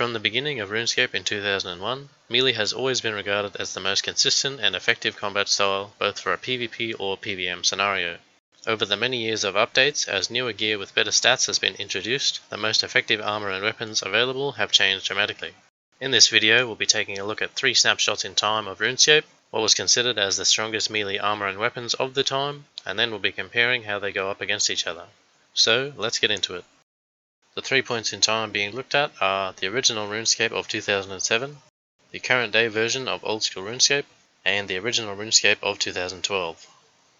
From the beginning of Runescape in 2001, melee has always been regarded as the most consistent and effective combat style both for a PvP or PvM scenario. Over the many years of updates, as newer gear with better stats has been introduced, the most effective armor and weapons available have changed dramatically. In this video, we'll be taking a look at 3 snapshots in time of Runescape, what was considered as the strongest melee armor and weapons of the time, and then we'll be comparing how they go up against each other. So, let's get into it. The 3 points in time being looked at are the original Runescape of 2007, the current day version of old school Runescape, and the original Runescape of 2012.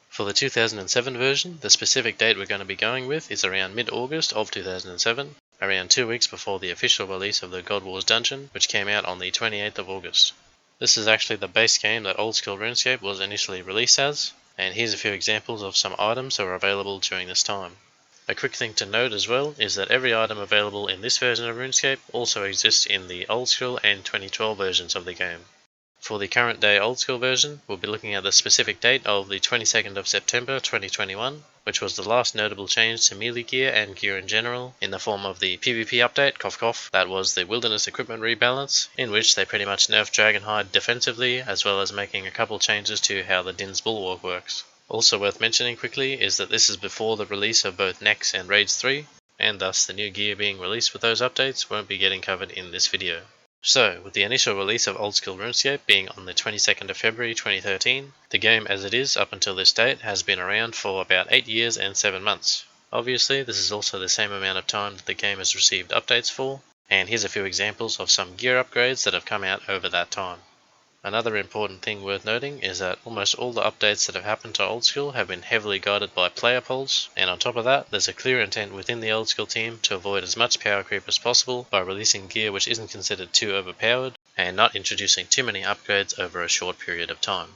For the 2007 version, the specific date we're going to be going with is around mid-August of 2007, around 2 weeks before the official release of the God Wars dungeon, which came out on the 28th of August. This is actually the base game that old school Runescape was initially released as, and here's a few examples of some items that were available during this time. A quick thing to note as well is that every item available in this version of Runescape also exists in the old school and 2012 versions of the game. For the current day old school version, we'll be looking at the specific date of the 22nd of September 2021, which was the last notable change to melee gear and gear in general in the form of the PvP update, cough cough, that was the Wilderness Equipment Rebalance, in which they pretty much nerfed Dragonhide defensively as well as making a couple changes to how the Din's Bulwark works. Also worth mentioning quickly is that this is before the release of both Nex and Raids 3, and thus the new gear being released with those updates won't be getting covered in this video. So, with the initial release of Old School Runescape being on the 22nd of February 2013, the game as it is up until this date has been around for about 8 years and 7 months. Obviously, this is also the same amount of time that the game has received updates for, and here's a few examples of some gear upgrades that have come out over that time. Another important thing worth noting is that almost all the updates that have happened to Old School have been heavily guided by player polls, and on top of that, there's a clear intent within the Old School team to avoid as much power creep as possible by releasing gear which isn't considered too overpowered, and not introducing too many upgrades over a short period of time.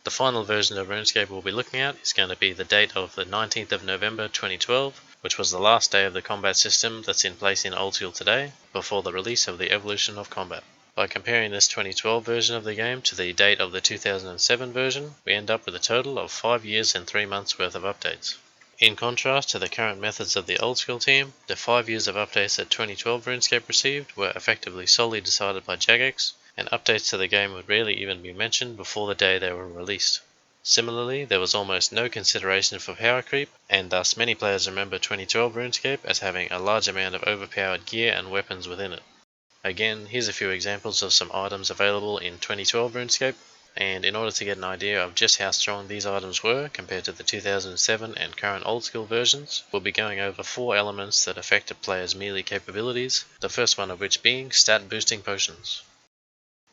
The final version of Runescape we'll be looking at is going to be the date of the 19th of November 2012, which was the last day of the combat system that's in place in Old School today, before the release of the Evolution of Combat. By comparing this 2012 version of the game to the date of the 2007 version, we end up with a total of 5 years and 3 months worth of updates. In contrast to the current methods of the old school team, the 5 years of updates that 2012 RuneScape received were effectively solely decided by Jagex, and updates to the game would rarely even be mentioned before the day they were released. Similarly, there was almost no consideration for power creep, and thus many players remember 2012 RuneScape as having a large amount of overpowered gear and weapons within it. Again, here's a few examples of some items available in 2012 RuneScape, and in order to get an idea of just how strong these items were compared to the 2007 and current old school versions, we'll be going over 4 elements that affect a player's melee capabilities, the first one of which being stat boosting potions.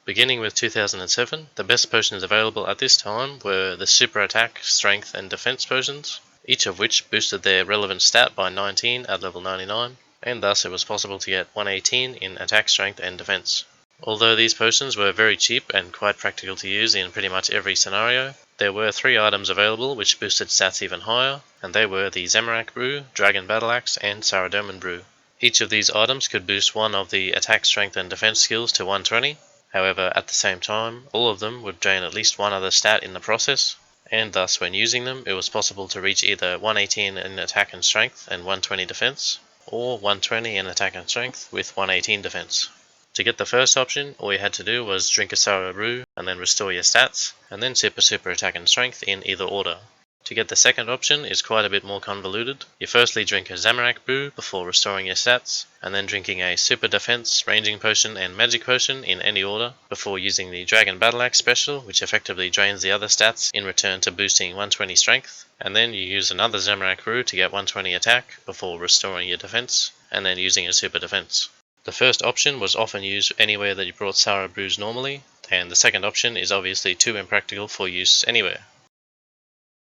Beginning with 2007, the best potions available at this time were the Super Attack, Strength and Defense potions, each of which boosted their relevant stat by 19 at level 99, and thus it was possible to get 118 in attack, strength and defense. Although these potions were very cheap and quite practical to use in pretty much every scenario, there were 3 items available which boosted stats even higher, and they were the Zamorak Brew, Dragon Battle Axe and Saradomin Brew. Each of these items could boost one of the attack, strength and defense skills to 120, however at the same time all of them would drain at least one other stat in the process, and thus when using them it was possible to reach either 118 in attack and strength and 120 defense, or 120 in attack and strength with 118 defense. To get the first option, all you had to do was drink a Sour Brew and then restore your stats, and then sip a Super Attack and Strength in either order. To get the second option is quite a bit more convoluted. You firstly drink a Zamorak Brew before restoring your stats, and then drinking a Super Defense, Ranging Potion and Magic Potion in any order, before using the Dragon Battle Axe special, which effectively drains the other stats in return to boosting 120 strength, and then you use another Zamorak Brew to get 120 attack before restoring your defense, and then using a Super Defense. The first option was often used anywhere that you brought Sour Brews normally, and the second option is obviously too impractical for use anywhere.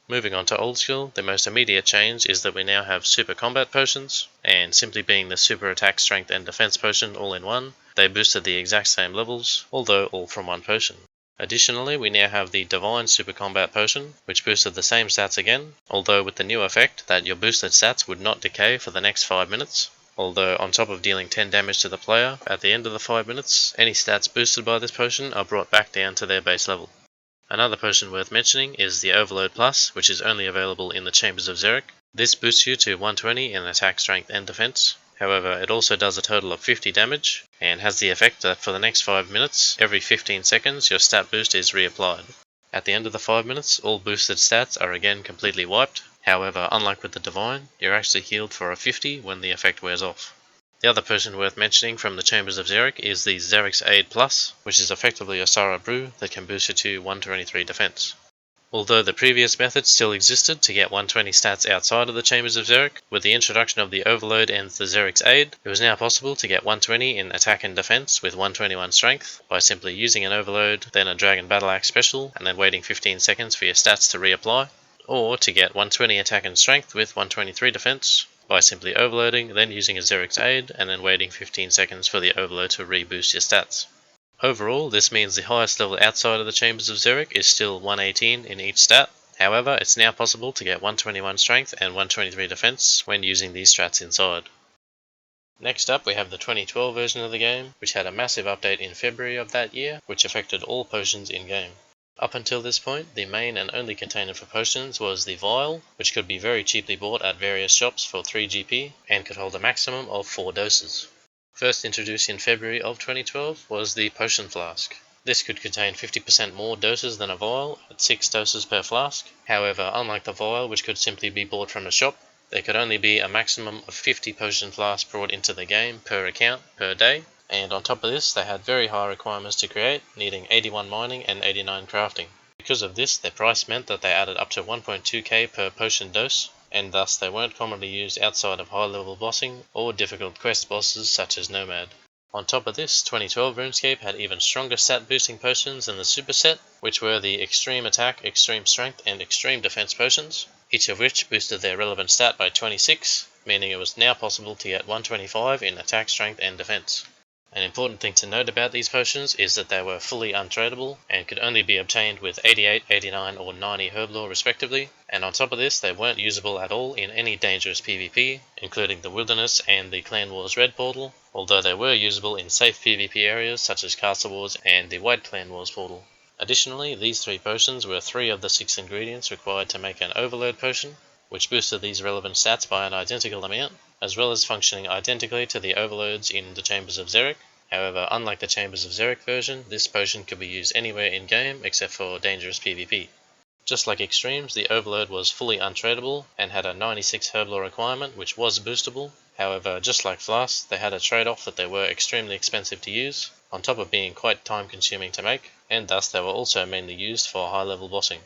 Moving on to Old School, the most immediate change is that we now have Super Combat Potions, and simply being the Super Attack, Strength and Defense potion all in one, they boosted the exact same levels, although all from one potion. Additionally, we now have the Divine Super Combat Potion, which boosted the same stats again, although with the new effect that your boosted stats would not decay for the next 5 minutes. Although on top of dealing 10 damage to the player, at the end of the 5 minutes, any stats boosted by this potion are brought back down to their base level. Another potion worth mentioning is the Overload Plus, which is only available in the Chambers of Xeric. This boosts you to 120 in attack, strength and defense. However, it also does a total of 50 damage, and has the effect that for the next 5 minutes, every 15 seconds your stat boost is reapplied. At the end of the 5 minutes, all boosted stats are again completely wiped. However, unlike with the Divine, you're actually healed for a 50 when the effect wears off. The other potion worth mentioning from the Chambers of Xeric is the Xeric's Aid Plus, which is effectively a Sara brew that can boost you to 123 defense. Although the previous method still existed to get 120 stats outside of the Chambers of Xeric, with the introduction of the Overload and the Xeric's Aid, it was now possible to get 120 in attack and defense with 121 strength by simply using an Overload, then a Dragon Battle Axe special, and then waiting 15 seconds for your stats to reapply, or to get 120 attack and strength with 123 defense by simply overloading, then using a Xeric's Aid, and then waiting 15 seconds for the Overload to reboost your stats. Overall, this means the highest level outside of the Chambers of Xeric is still 118 in each stat. However, it's now possible to get 121 strength and 123 defense when using these strats inside. Next up, we have the 2012 version of the game, which had a massive update in February of that year, which affected all potions in-game. Up until this point, the main and only container for potions was the vial, which could be very cheaply bought at various shops for 3 GP, and could hold a maximum of 4 doses. First introduced in February of 2012 was the potion flask. This could contain 50% more doses than a vial, at 6 doses per flask. However, unlike the vial, which could simply be bought from a shop, there could only be a maximum of 50 potion flasks brought into the game per account per day, and on top of this they had very high requirements to create, needing 81 mining and 89 crafting. Because of this, their price meant that they added up to 1.2k per potion dose, and thus they weren't commonly used outside of high level bossing or difficult quest bosses such as Nomad. On top of this, 2012 Runescape had even stronger stat boosting potions than the superset, which were the Extreme Attack, Extreme Strength and Extreme Defense potions, each of which boosted their relevant stat by 26, meaning it was now possible to get 125 in attack, strength and defense. An important thing to note about these potions is that they were fully untradeable and could only be obtained with 88, 89 or 90 herblore respectively, and on top of this they weren't usable at all in any dangerous PvP, including the Wilderness and the Clan Wars Red portal, although they were usable in safe PvP areas such as Castle Wars and the White Clan Wars portal. Additionally, these 3 potions were 3 of the 6 ingredients required to make an Overload potion, which boosted these relevant stats by an identical amount, as well as functioning identically to the overloads in the Chambers of Xeric. However, unlike the Chambers of Xeric version, this potion could be used anywhere in-game except for dangerous PvP. Just like Extremes, the Overload was fully untradeable and had a 96 herblore requirement, which was boostable. However, just like Flasks, they had a trade-off that they were extremely expensive to use, on top of being quite time-consuming to make, and thus they were also mainly used for high-level bossing.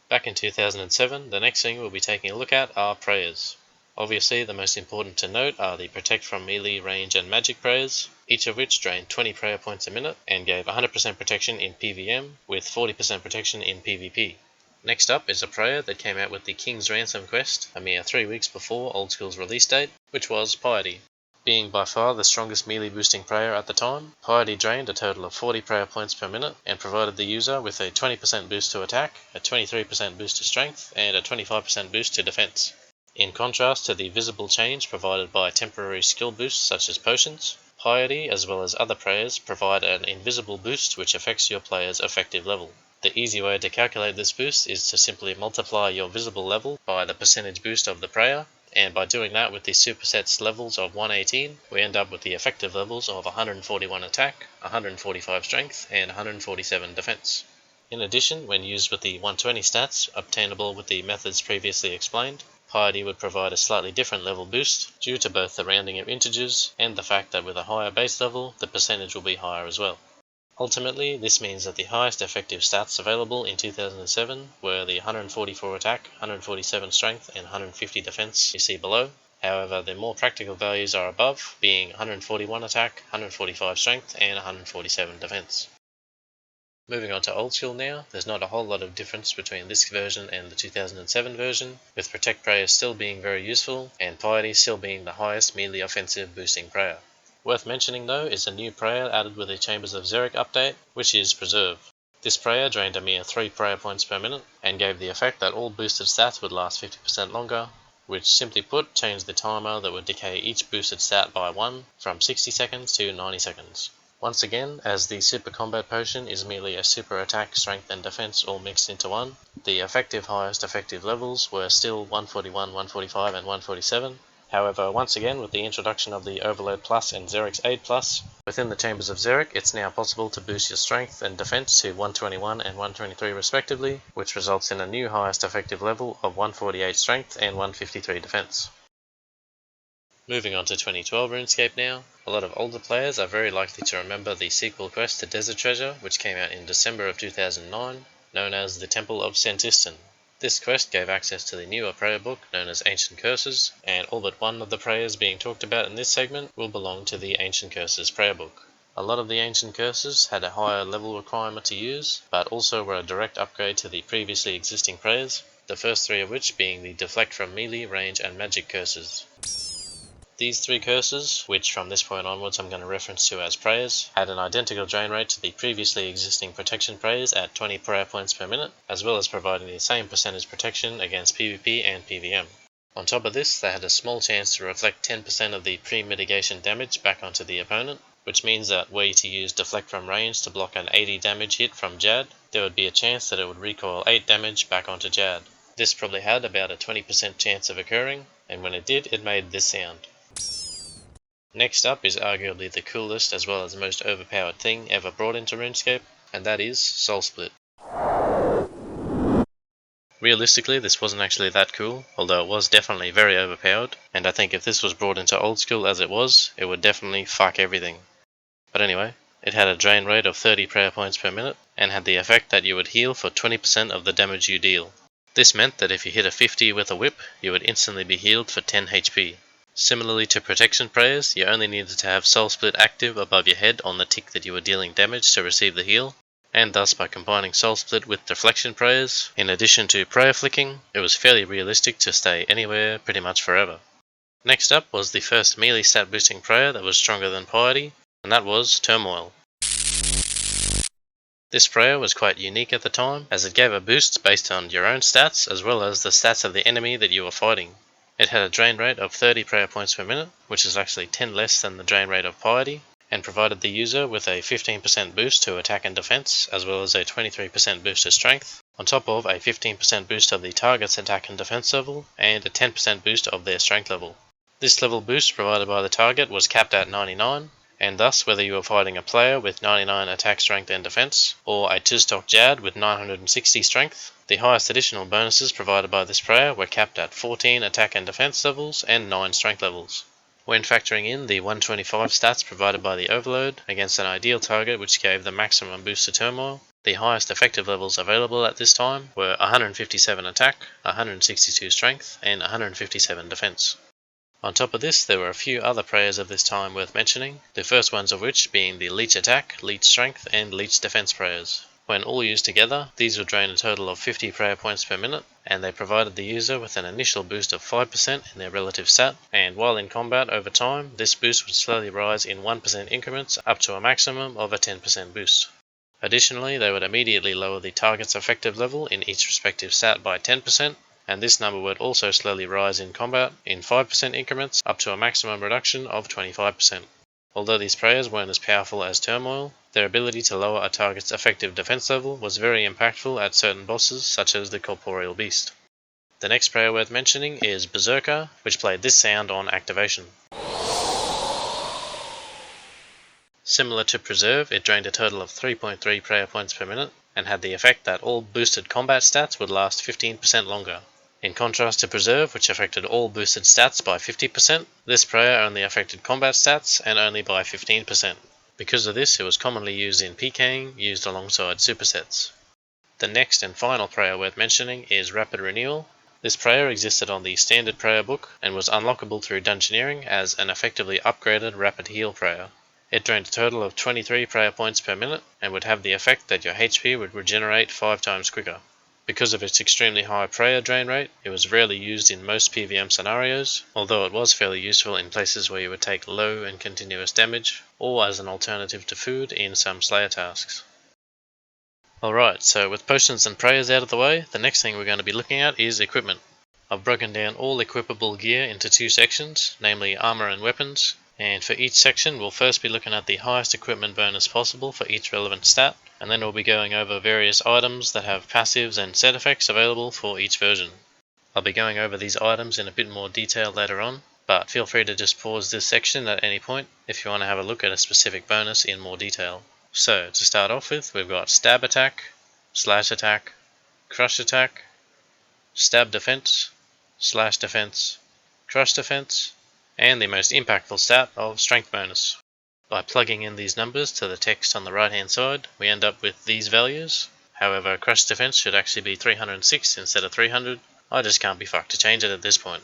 Back in 2007, the next thing we'll be taking a look at are prayers. Obviously, the most important to note are the Protect from Melee, Range and Magic prayers, each of which drained 20 prayer points a minute and gave 100% protection in PvM with 40% protection in PvP. Next up is a prayer that came out with the King's Ransom quest a mere 3 weeks before Old School's release date, which was Piety. Being by far the strongest melee boosting prayer at the time, Piety drained a total of 40 prayer points per minute and provided the user with a 20% boost to attack, a 23% boost to strength, and a 25% boost to defense. In contrast to the visible change provided by temporary skill boosts such as potions, Piety as well as other prayers provide an invisible boost which affects your player's effective level. The easy way to calculate this boost is to simply multiply your visible level by the percentage boost of the prayer, and by doing that with the superset's levels of 118, we end up with the effective levels of 141 attack, 145 strength, and 147 defense. In addition, when used with the 120 stats, obtainable with the methods previously explained, Piety would provide a slightly different level boost due to both the rounding of integers and the fact that with a higher base level, the percentage will be higher as well. Ultimately, this means that the highest effective stats available in 2007 were the 144 attack, 147 strength, and 150 defense you see below. However, the more practical values are above, being 141 attack, 145 strength, and 147 defense. Moving on to Old School now, there's not a whole lot of difference between this version and the 2007 version, with Protect Prayer still being very useful, and Piety still being the highest melee offensive boosting prayer. Worth mentioning though is a new prayer added with the Chambers of Xeric update, which is Preserve. This prayer drained a mere 3 prayer points per minute, and gave the effect that all boosted stats would last 50% longer, which simply put changed the timer that would decay each boosted stat by 1 from 60 seconds to 90 seconds. Once again, as the Super Combat Potion is merely a super attack, strength and defense all mixed into one, the highest effective levels were still 141, 145 and 147. However, once again with the introduction of the Overload Plus and Xeric's Aid Plus, within the chambers of Xeric it's now possible to boost your strength and defense to 121 and 123 respectively, which results in a new highest effective level of 148 strength and 153 defense. Moving on to 2012 RuneScape now, a lot of older players are very likely to remember the sequel quest to Desert Treasure, which came out in December of 2009, known as the Temple of Sentistan. This quest gave access to the newer prayer book known as Ancient Curses, and all but one of the prayers being talked about in this segment will belong to the Ancient Curses prayer book. A lot of the Ancient Curses had a higher level requirement to use, but also were a direct upgrade to the previously existing prayers, the first three of which being the Deflect from Melee, Range and Magic Curses. These three curses, which from this point onwards I'm going to reference to as prayers, had an identical drain rate to the previously existing protection prayers at 20 prayer points per minute, as well as providing the same percentage protection against PvP and PvM. On top of this, they had a small chance to reflect 10% of the pre-mitigation damage back onto the opponent, which means that were you to use Deflect from Range to block an 80 damage hit from Jad, there would be a chance that it would recoil 8 damage back onto Jad. This probably had about a 20% chance of occurring, and when it did, it made this sound. Next up is arguably the coolest as well as most overpowered thing ever brought into RuneScape, and that is Soul Split. Realistically, this wasn't actually that cool, although it was definitely very overpowered, and I think if this was brought into old school as it would definitely fuck everything. But anyway, it had a drain rate of 30 prayer points per minute, and had the effect that you would heal for 20% of the damage you deal. This meant that if you hit a 50 with a whip, you would instantly be healed for 10 HP. Similarly to protection prayers, you only needed to have Soul Split active above your head on the tick that you were dealing damage to receive the heal, and thus by combining Soul Split with deflection prayers, in addition to prayer flicking, it was fairly realistic to stay anywhere pretty much forever. Next up was the first melee stat boosting prayer that was stronger than Piety, and that was Turmoil. This prayer was quite unique at the time, as it gave a boost based on your own stats as well as the stats of the enemy that you were fighting. It had a drain rate of 30 prayer points per minute, which is actually 10 less than the drain rate of Piety, and provided the user with a 15% boost to attack and defense, as well as a 23% boost to strength, on top of a 15% boost of the target's attack and defense level, and a 10% boost of their strength level. This level boost provided by the target was capped at 99, and thus whether you were fighting a player with 99 attack, strength and defense, or a 2-stock Jad with 960 strength, the highest additional bonuses provided by this prayer were capped at 14 attack and defense levels and 9 strength levels. When factoring in the 125 stats provided by the Overload against an ideal target which gave the maximum boost to Turmoil, the highest effective levels available at this time were 157 attack, 162 strength and 157 defense. On top of this, there were a few other prayers of this time worth mentioning, the first ones of which being the Leech Attack, Leech Strength and Leech Defense prayers. When all used together, these would drain a total of 50 prayer points per minute, and they provided the user with an initial boost of 5% in their relative stat, and while in combat over time, this boost would slowly rise in 1% increments up to a maximum of a 10% boost. Additionally, they would immediately lower the target's effective level in each respective stat by 10%, and this number would also slowly rise in combat in 5% increments up to a maximum reduction of 25%. Although these prayers weren't as powerful as Turmoil, their ability to lower a target's effective defense level was very impactful at certain bosses such as the Corporeal Beast. The next prayer worth mentioning is Berserker, which played this sound on activation. Similar to Preserve, it drained a total of 3.3 prayer points per minute, and had the effect that all boosted combat stats would last 15% longer. In contrast to Preserve, which affected all boosted stats by 50%, this prayer only affected combat stats and only by 15%. Because of this, it was commonly used in PKing, used alongside supersets. The next and final prayer worth mentioning is Rapid Renewal. This prayer existed on the standard prayer book and was unlockable through dungeoneering as an effectively upgraded Rapid Heal prayer. It drained a total of 23 prayer points per minute and would have the effect that your HP would regenerate 5 times quicker. Because of its extremely high prayer drain rate, it was rarely used in most PvM scenarios, although it was fairly useful in places where you would take low and continuous damage, or as an alternative to food in some Slayer tasks. Alright, so with potions and prayers out of the way, the next thing we're going to be looking at is equipment. I've broken down all equipable gear into 2 sections, namely armour and weapons, and for each section we'll first be looking at the highest equipment bonus possible for each relevant stat, and then we'll be going over various items that have passives and set effects available for each version. I'll be going over these items in a bit more detail later on, but feel free to just pause this section at any point if you want to have a look at a specific bonus in more detail. So to start off with, we've got stab attack, slash attack, crush attack, stab defense, slash defense, crush defense, and the most impactful stat of strength bonus. By plugging in these numbers to the text on the right hand side, we end up with these values. However, crush defense should actually be 306 instead of 300. I just can't be fucked to change it at this point.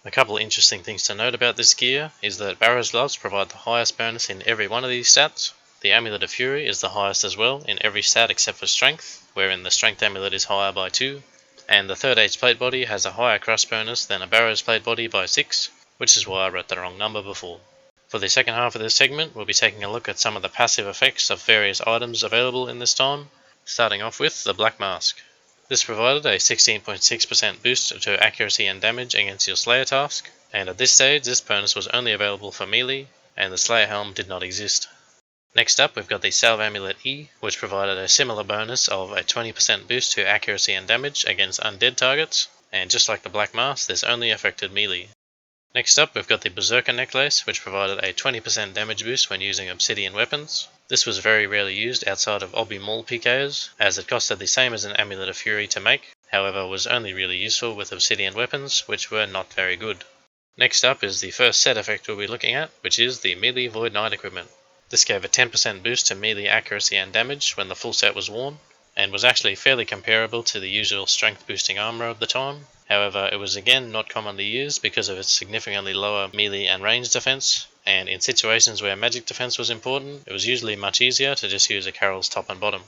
A couple of interesting things to note about this gear is that Barrow's gloves provide the highest bonus in every one of these stats. The Amulet of Fury is the highest as well in every stat except for Strength, wherein the Strength Amulet is higher by 2, and the 3rd Age Plate Body has a higher crush bonus than a Barrow's Plate Body by 6, which is why I wrote the wrong number before. For the second half of this segment, we'll be taking a look at some of the passive effects of various items available in this time, starting off with the Black Mask. This provided a 16.6% boost to accuracy and damage against your Slayer task, and at this stage this bonus was only available for melee, and the Slayer helm did not exist. Next up, we've got the Salve Amulet E, which provided a similar bonus of a 20% boost to accuracy and damage against undead targets, and just like the Black Mask, this only affected melee. Next up, we've got the Berserker Necklace, which provided a 20% damage boost when using obsidian weapons. This was very rarely used outside of Obby Maul PKs, as it costed the same as an Amulet of Fury to make, however was only really useful with obsidian weapons, which were not very good. Next up is the first set effect we'll be looking at, which is the Melee Void Knight equipment. This gave a 10% boost to melee accuracy and damage when the full set was worn, and was actually fairly comparable to the usual strength boosting armour of the time. However, it was again not commonly used because of its significantly lower melee and range defense, and in situations where magic defense was important, it was usually much easier to just use a Carol's top and bottom.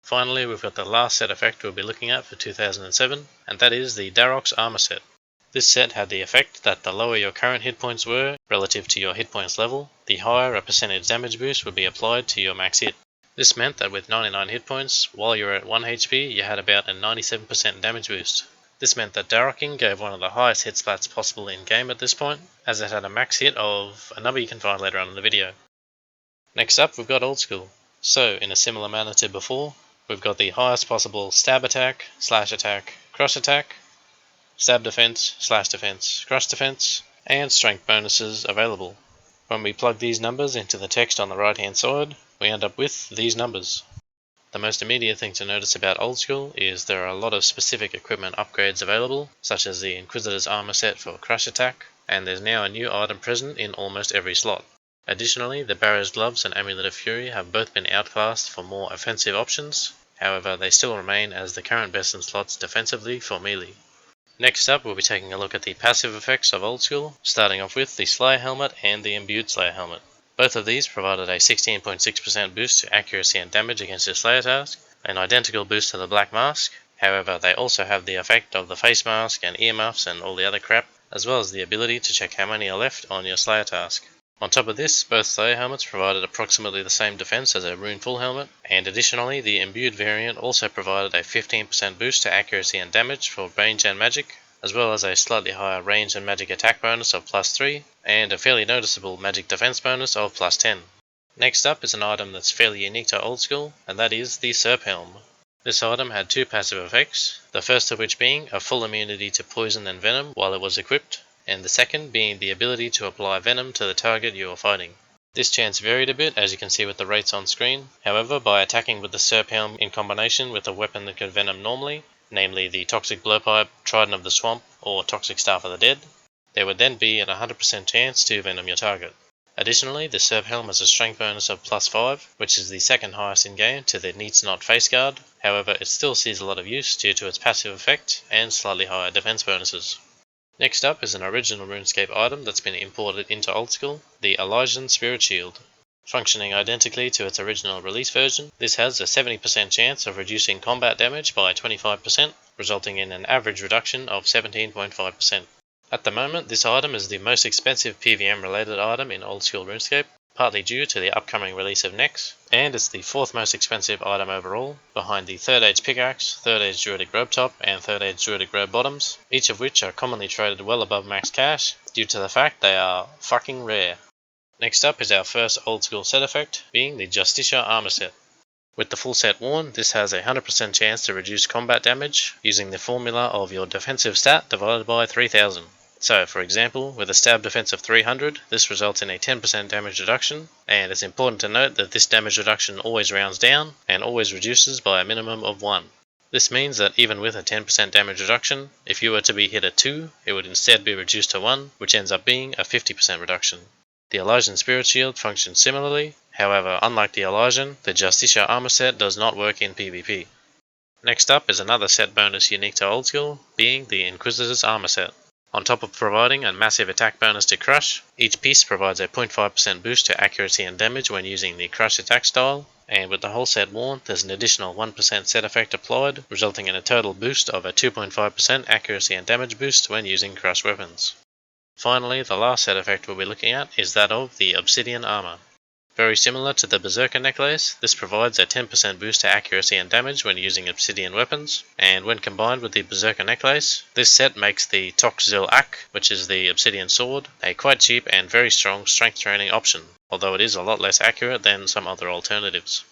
Finally, we've got the last set effect we'll be looking at for 2007, and that is the Darok's Armour set. This set had the effect that the lower your current hit points were relative to your hit points level, the higher a percentage damage boost would be applied to your max hit. This meant that with 99 hit points, while you were at 1 HP, you had about a 97% damage boost. This meant that Daroking gave one of the highest hit splats possible in game at this point, as it had a max hit of a number you can find later on in the video. Next up, we've got Old School. So, in a similar manner to before, we've got the highest possible stab attack, slash attack, crush attack, stab defense, slash defense, crush defense, and strength bonuses available. When we plug these numbers into the text on the right hand side, we end up with these numbers. The most immediate thing to notice about Old School is there are a lot of specific equipment upgrades available, such as the Inquisitor's Armour set for crush attack, and there's now a new item present in almost every slot. Additionally, the Barrow's Gloves and Amulet of Fury have both been outclassed for more offensive options, however they still remain as the current best in slots defensively for melee. Next up, we'll be taking a look at the passive effects of Old School, starting off with the Slayer Helmet and the Imbued Slayer Helmet. Both of these provided a 16.6% boost to accuracy and damage against your Slayer task, an identical boost to the Black Mask. However, they also have the effect of the face mask and earmuffs and all the other crap, as well as the ability to check how many are left on your Slayer task. On top of this, both Slayer helmets provided approximately the same defense as a Rune Full helmet, and additionally the Imbued variant also provided a 15% boost to accuracy and damage for range and magic, as well as a slightly higher range and magic attack bonus of +3, and a fairly noticeable magic defense bonus of +10. Next up is an item that's fairly unique to Old School, and that is the Serp Helm. This item had two passive effects, the first of which being a full immunity to poison and venom while it was equipped, and the second being the ability to apply venom to the target you are fighting. This chance varied a bit, as you can see with the rates on screen. However, by attacking with the Serp Helm in combination with a weapon that could venom normally, namely the Toxic Blowpipe, Trident of the Swamp, or Toxic Staff of the Dead, there would then be an 100% chance to venom your target. Additionally, the Serp Helm has a strength bonus of +5, which is the second highest in game to the Needs Not Face Guard. However, it still sees a lot of use due to its passive effect and slightly higher defense bonuses. Next up is an original RuneScape item that's been imported into Old School, the Elysian Spirit Shield. Functioning identically to its original release version, this has a 70% chance of reducing combat damage by 25%, resulting in an average reduction of 17.5%. At the moment, this item is the most expensive PvM related item in Old School RuneScape, partly due to the upcoming release of Nex, and it's the fourth most expensive item overall, behind the 3rd Age Pickaxe, 3rd Age Druidic Robe Top, and 3rd Age Druidic Robe Bottoms, each of which are commonly traded well above max cash, due to the fact they are fucking rare. Next up is our first Old School set effect, being the Justicia Armour set. With the full set worn, this has a 100% chance to reduce combat damage, using the formula of your defensive stat divided by 3000. So, for example, with a stab defense of 300, this results in a 10% damage reduction, and it's important to note that this damage reduction always rounds down and always reduces by a minimum of 1. This means that even with a 10% damage reduction, if you were to be hit at 2, it would instead be reduced to 1, which ends up being a 50% reduction. The Elysian Spirit Shield functions similarly, however, unlike the Elysian, the Justicia armor set does not work in PvP. Next up is another set bonus unique to Old School, being the Inquisitor's armor set. On top of providing a massive attack bonus to Crush, each piece provides a 0.5% boost to accuracy and damage when using the Crush attack style, and with the whole set worn, there's an additional 1% set effect applied, resulting in a total boost of a 2.5% accuracy and damage boost when using Crush weapons. Finally, the last set effect we'll be looking at is that of the Obsidian armor. Very similar to the Berserker necklace, this provides a 10% boost to accuracy and damage when using obsidian weapons, and when combined with the Berserker necklace, this set makes the Toxzil Ak, which is the obsidian sword, a quite cheap and very strong strength training option, although it is a lot less accurate than some other alternatives.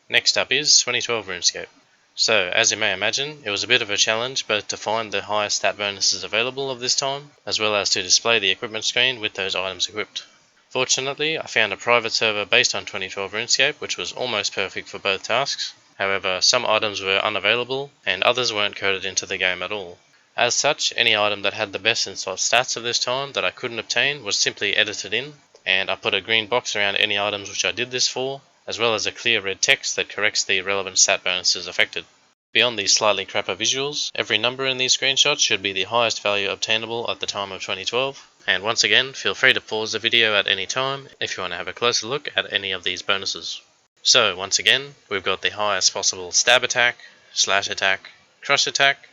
Next up is 2012 Runescape. So, as you may imagine, it was a bit of a challenge both to find the highest stat bonuses available of this time, as well as to display the equipment screen with those items equipped. Fortunately, I found a private server based on 2012 Runescape which was almost perfect for both tasks. However, some items were unavailable and others weren't coded into the game at all. As such, any item that had the best in slot stats of this time that I couldn't obtain was simply edited in, and I put a green box around any items which I did this for, as well as a clear red text that corrects the relevant stat bonuses affected. Beyond these slightly crapper visuals, every number in these screenshots should be the highest value obtainable at the time of 2012, and once again, feel free to pause the video at any time if you want to have a closer look at any of these bonuses. So once again, we've got the highest possible stab attack, slash attack, crush attack,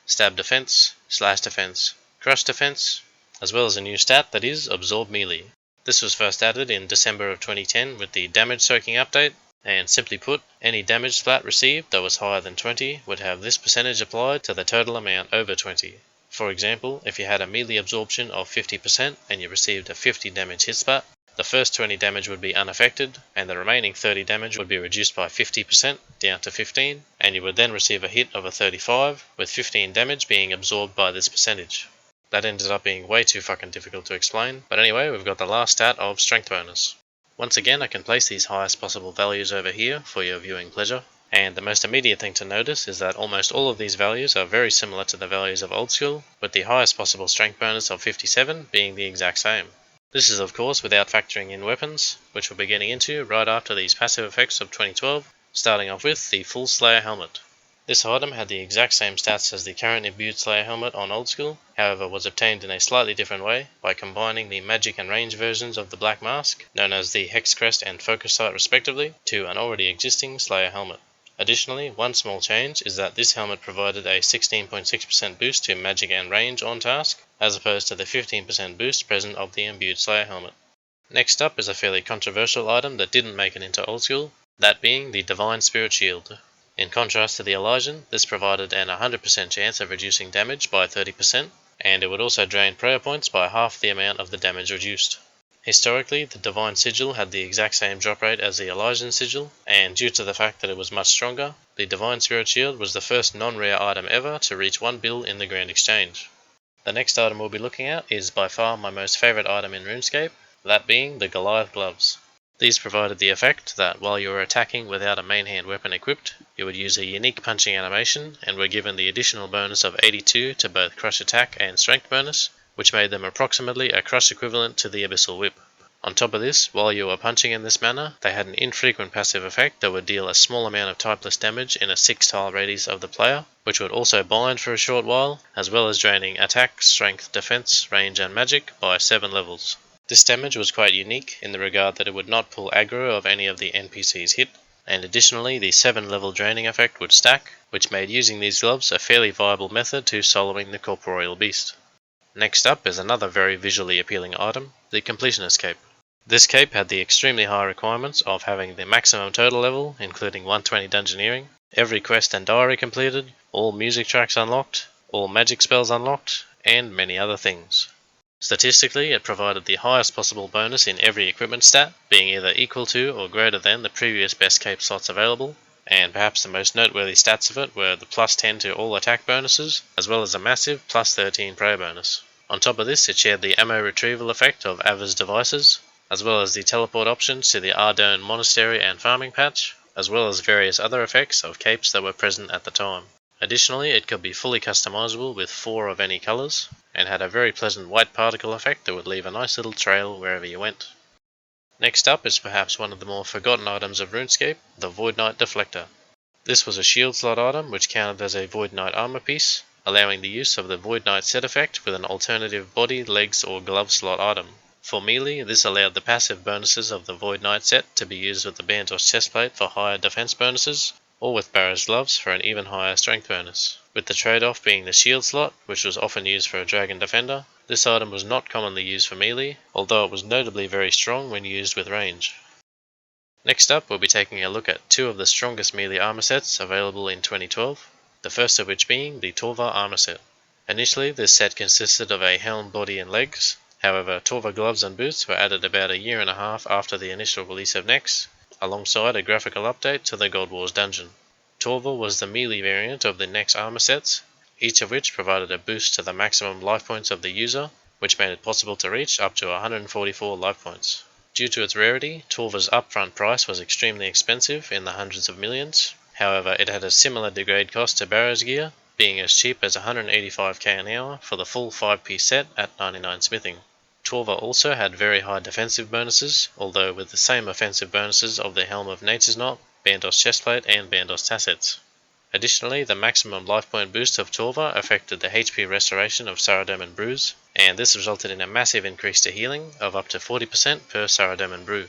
stab defense, slash defense, crush defense, as well as a new stat that is absorb melee. This was first added in December of 2010 with the damage soaking update, and simply put, any damage splat received that was higher than 20 would have this percentage applied to the total amount over 20. For example, if you had a melee absorption of 50% and you received a 50 damage hit splat, the first 20 damage would be unaffected, and the remaining 30 damage would be reduced by 50% down to 15, and you would then receive a hit of a 35, with 15 damage being absorbed by this percentage. That ended up being way too fucking difficult to explain, but anyway, we've got the last stat of strength bonus. Once again, I can place these highest possible values over here for your viewing pleasure, and the most immediate thing to notice is that almost all of these values are very similar to the values of Old School, with the highest possible strength bonus of 57 being the exact same. This is of course without factoring in weapons, which we'll be getting into right after these passive effects of 2012, starting off with the full Slayer helmet. This item had the exact same stats as the current imbued Slayer helmet on Old School, however was obtained in a slightly different way by combining the magic and range versions of the black mask, known as the Hex Crest and Focus Sight respectively, to an already existing Slayer helmet. Additionally, one small change is that this helmet provided a 16.6% boost to magic and range on task, as opposed to the 15% boost present of the imbued Slayer helmet. Next up is a fairly controversial item that didn't make it into Old School, that being the Divine Spirit Shield. In contrast to the Elysian, this provided an 100% chance of reducing damage by 30%, and it would also drain prayer points by half the amount of the damage reduced. Historically, the Divine Sigil had the exact same drop rate as the Elysian Sigil, and due to the fact that it was much stronger, the Divine Spirit Shield was the first non-rare item ever to reach 1 bill in the Grand Exchange. The next item we'll be looking at is by far my most favourite item in RuneScape, that being the Goliath Gloves. These provided the effect that while you were attacking without a main hand weapon equipped, you would use a unique punching animation and were given the additional bonus of 82 to both crush attack and strength bonus, which made them approximately a crush equivalent to the Abyssal Whip. On top of this, while you were punching in this manner, they had an infrequent passive effect that would deal a small amount of typeless damage in a 6-tile radius of the player, which would also bind for a short while, as well as draining attack, strength, defense, range and magic by 7 levels. This damage was quite unique in the regard that it would not pull aggro of any of the NPCs hit, and additionally the 7-level draining effect would stack, which made using these gloves a fairly viable method to soloing the corporeal beast. Next up is another very visually appealing item, the Completionist Cape. This cape had the extremely high requirements of having the maximum total level, including 120 dungeoneering, every quest and diary completed, all music tracks unlocked, all magic spells unlocked, and many other things. Statistically, it provided the highest possible bonus in every equipment stat, being either equal to or greater than the previous best cape slots available, and perhaps the most noteworthy stats of it were the plus 10 to all attack bonuses, as well as a massive plus 13 prayer bonus. On top of this, it shared the ammo retrieval effect of Ava's devices, as well as the teleport options to the Ardone Monastery and Farming Patch, as well as various other effects of capes that were present at the time. Additionally, it could be fully customizable with 4 of any colours, and had a very pleasant white particle effect that would leave a nice little trail wherever you went. Next up is perhaps one of the more forgotten items of Runescape, the Void Knight Deflector. This was a shield slot item which counted as a Void Knight armor piece, allowing the use of the Void Knight set effect with an alternative body, legs or glove slot item. For melee, this allowed the passive bonuses of the Void Knight set to be used with the Bandos chestplate for higher defense bonuses, or with Barrow's gloves for an even higher strength bonus, with the trade-off being the shield slot, which was often used for a dragon defender. This item was not commonly used for melee, although it was notably very strong when used with range. Next up, we'll be taking a look at 2 of the strongest melee armor sets available in 2012, the first of which being the Torva armor set. Initially, this set consisted of a helm, body and legs. However, Torva gloves and boots were added about a year and a half after the initial release of Nex, alongside a graphical update to the Gold Wars dungeon. Torva was the melee variant of the Nex armor sets, each of which provided a boost to the maximum life points of the user, which made it possible to reach up to 144 life points. Due to its rarity, Torva's upfront price was extremely expensive in the hundreds of millions. However, it had a similar degrade cost to Barrow's gear, being as cheap as 185k an hour for the full 5-piece set at 99 smithing. Torva also had very high defensive bonuses, although with the same offensive bonuses of the Helm of Nature's Knot, Bandos chestplate and Bandos tassets. Additionally, the maximum life point boost of Torva affected the HP restoration of Saradomin brews, and this resulted in a massive increase to healing of up to 40% per Saradomin brew.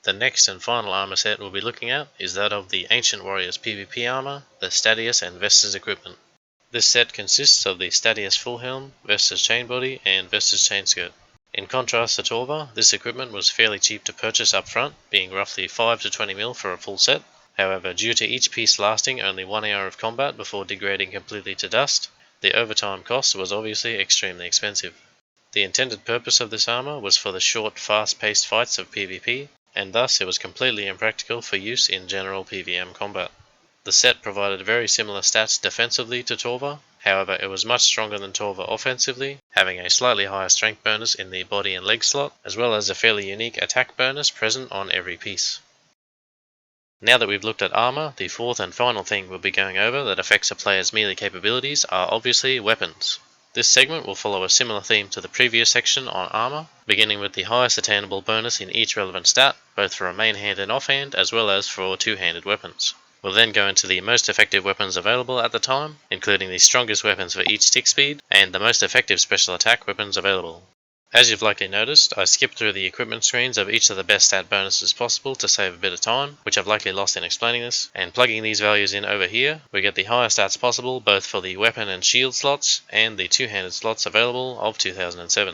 The next and final armor set we'll be looking at is that of the Ancient Warriors PvP armor, the Stadius and Vestas equipment. This set consists of the Stadius full helm, Vestas chain body and Vestas chain skirt. In contrast to Torva, this equipment was fairly cheap to purchase up front, being roughly 5 to 20 mil for a full set. However, due to each piece lasting only 1 hour of combat before degrading completely to dust, the overtime cost was obviously extremely expensive. The intended purpose of this armor was for the short, fast-paced fights of PvP, and thus it was completely impractical for use in general PvM combat. The set provided very similar stats defensively to Torva, however it was much stronger than Torva offensively, having a slightly higher strength bonus in the body and leg slot, as well as a fairly unique attack bonus present on every piece. Now that we've looked at armor, the fourth and final thing we'll be going over that affects a player's melee capabilities are obviously weapons. This segment will follow a similar theme to the previous section on armor, beginning with the highest attainable bonus in each relevant stat, both for a main hand and offhand, as well as for two-handed weapons. We'll then go into the most effective weapons available at the time, including the strongest weapons for each tick speed, and the most effective special attack weapons available. As you've likely noticed, I skipped through the equipment screens of each of the best stat bonuses possible to save a bit of time, which I've likely lost in explaining this, and plugging these values in over here, we get the highest stats possible both for the weapon and shield slots, and the two-handed slots available of 2007.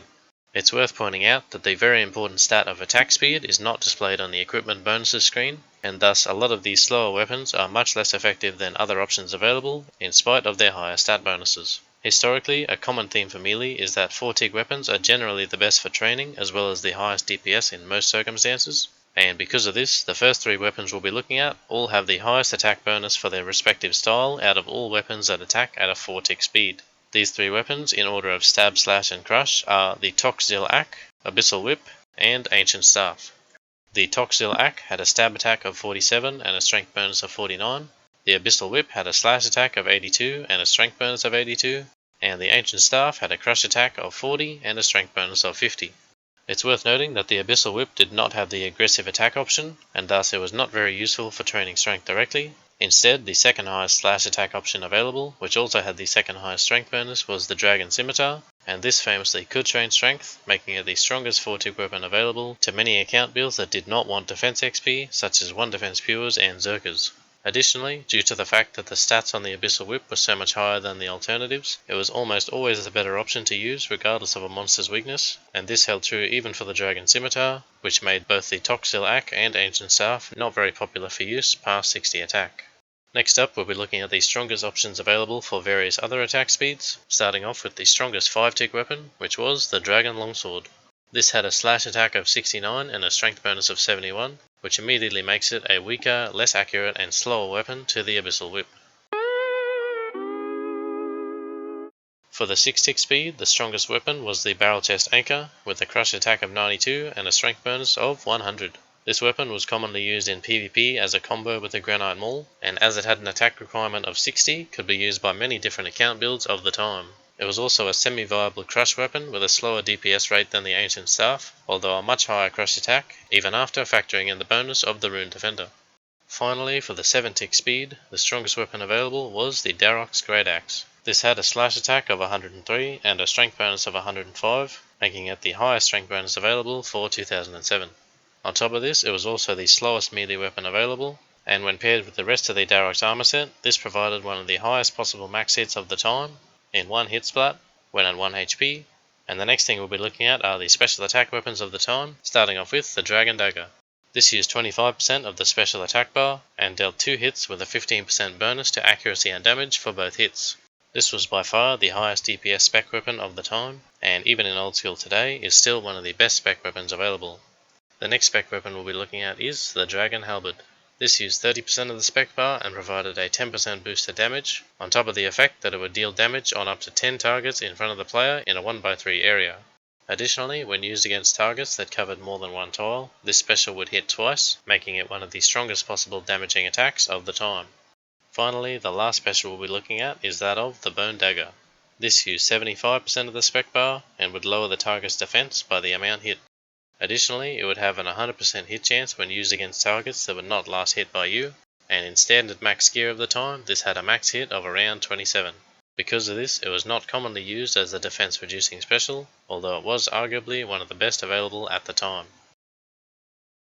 It's worth pointing out that the very important stat of attack speed is not displayed on the equipment bonuses screen, and thus a lot of these slower weapons are much less effective than other options available, in spite of their higher stat bonuses. Historically, a common theme for melee is that 4-tick weapons are generally the best for training as well as the highest DPS in most circumstances, and because of this, the first 3 weapons we'll be looking at all have the highest attack bonus for their respective style out of all weapons that attack at a 4-tick speed. These 3 weapons, in order of stab, slash and crush, are the Toxzil Ak, Abyssal Whip, and Ancient Staff. The Toxzil Ak had a stab attack of 47 and a strength bonus of 49, the Abyssal Whip had a slash attack of 82 and a strength bonus of 82, and the Ancient Staff had a crush attack of 40 and a strength bonus of 50. It's worth noting that the Abyssal Whip did not have the aggressive attack option, and thus it was not very useful for training strength directly. Instead, the second highest slash attack option available, which also had the second highest strength bonus, was the Dragon Scimitar, and this famously could train strength, making it the strongest 4-tick weapon available to many account builds that did not want defense XP, such as 1 defense pures and Zerkers. Additionally, due to the fact that the stats on the Abyssal Whip were so much higher than the alternatives, it was almost always the better option to use regardless of a monster's weakness, and this held true even for the Dragon Scimitar, which made both the Toxzil Ak and Ancient Staff not very popular for use past 60 attack. Next up, we'll be looking at the strongest options available for various other attack speeds, starting off with the strongest 5-tick weapon, which was the Dragon Longsword. This had a slash attack of 69 and a strength bonus of 71, which immediately makes it a weaker, less accurate and slower weapon to the Abyssal Whip. For the 6-tick speed, the strongest weapon was the barrel chest anchor, with a crush attack of 92 and a strength bonus of 100. This weapon was commonly used in PvP as a combo with the granite maul, and as it had an attack requirement of 60, could be used by many different account builds of the time. It was also a semi-viable crush weapon with a slower DPS rate than the ancient staff, although a much higher crush attack, even after factoring in the bonus of the rune defender. Finally, for the 7-tick speed, the strongest weapon available was the Darok's Great Axe. This had a slash attack of 103 and a strength bonus of 105, making it the highest strength bonus available for 2007. On top of this, it was also the slowest melee weapon available, and when paired with the rest of the Darok's armor set, this provided one of the highest possible max hits of the time, in 1 hit splat, when at 1 HP, and the next thing we'll be looking at are the special attack weapons of the time, starting off with the Dragon Dagger. This used 25% of the special attack bar, and dealt 2 hits with a 15% bonus to accuracy and damage for both hits. This was by far the highest DPS spec weapon of the time, and even in old school today is still one of the best spec weapons available. The next spec weapon we'll be looking at is the Dragon Halberd. This used 30% of the spec bar and provided a 10% boost to damage, on top of the effect that it would deal damage on up to 10 targets in front of the player in a 1x3 area. Additionally, when used against targets that covered more than one tile, this special would hit twice, making it one of the strongest possible damaging attacks of the time. Finally, the last special we'll be looking at is that of the Bone Dagger. This used 75% of the spec bar and would lower the target's defense by the amount hit. Additionally, it would have an 100% hit chance when used against targets that would not last hit by you, and in standard max gear of the time, this had a max hit of around 27. Because of this, it was not commonly used as a defense reducing special, although it was arguably one of the best available at the time.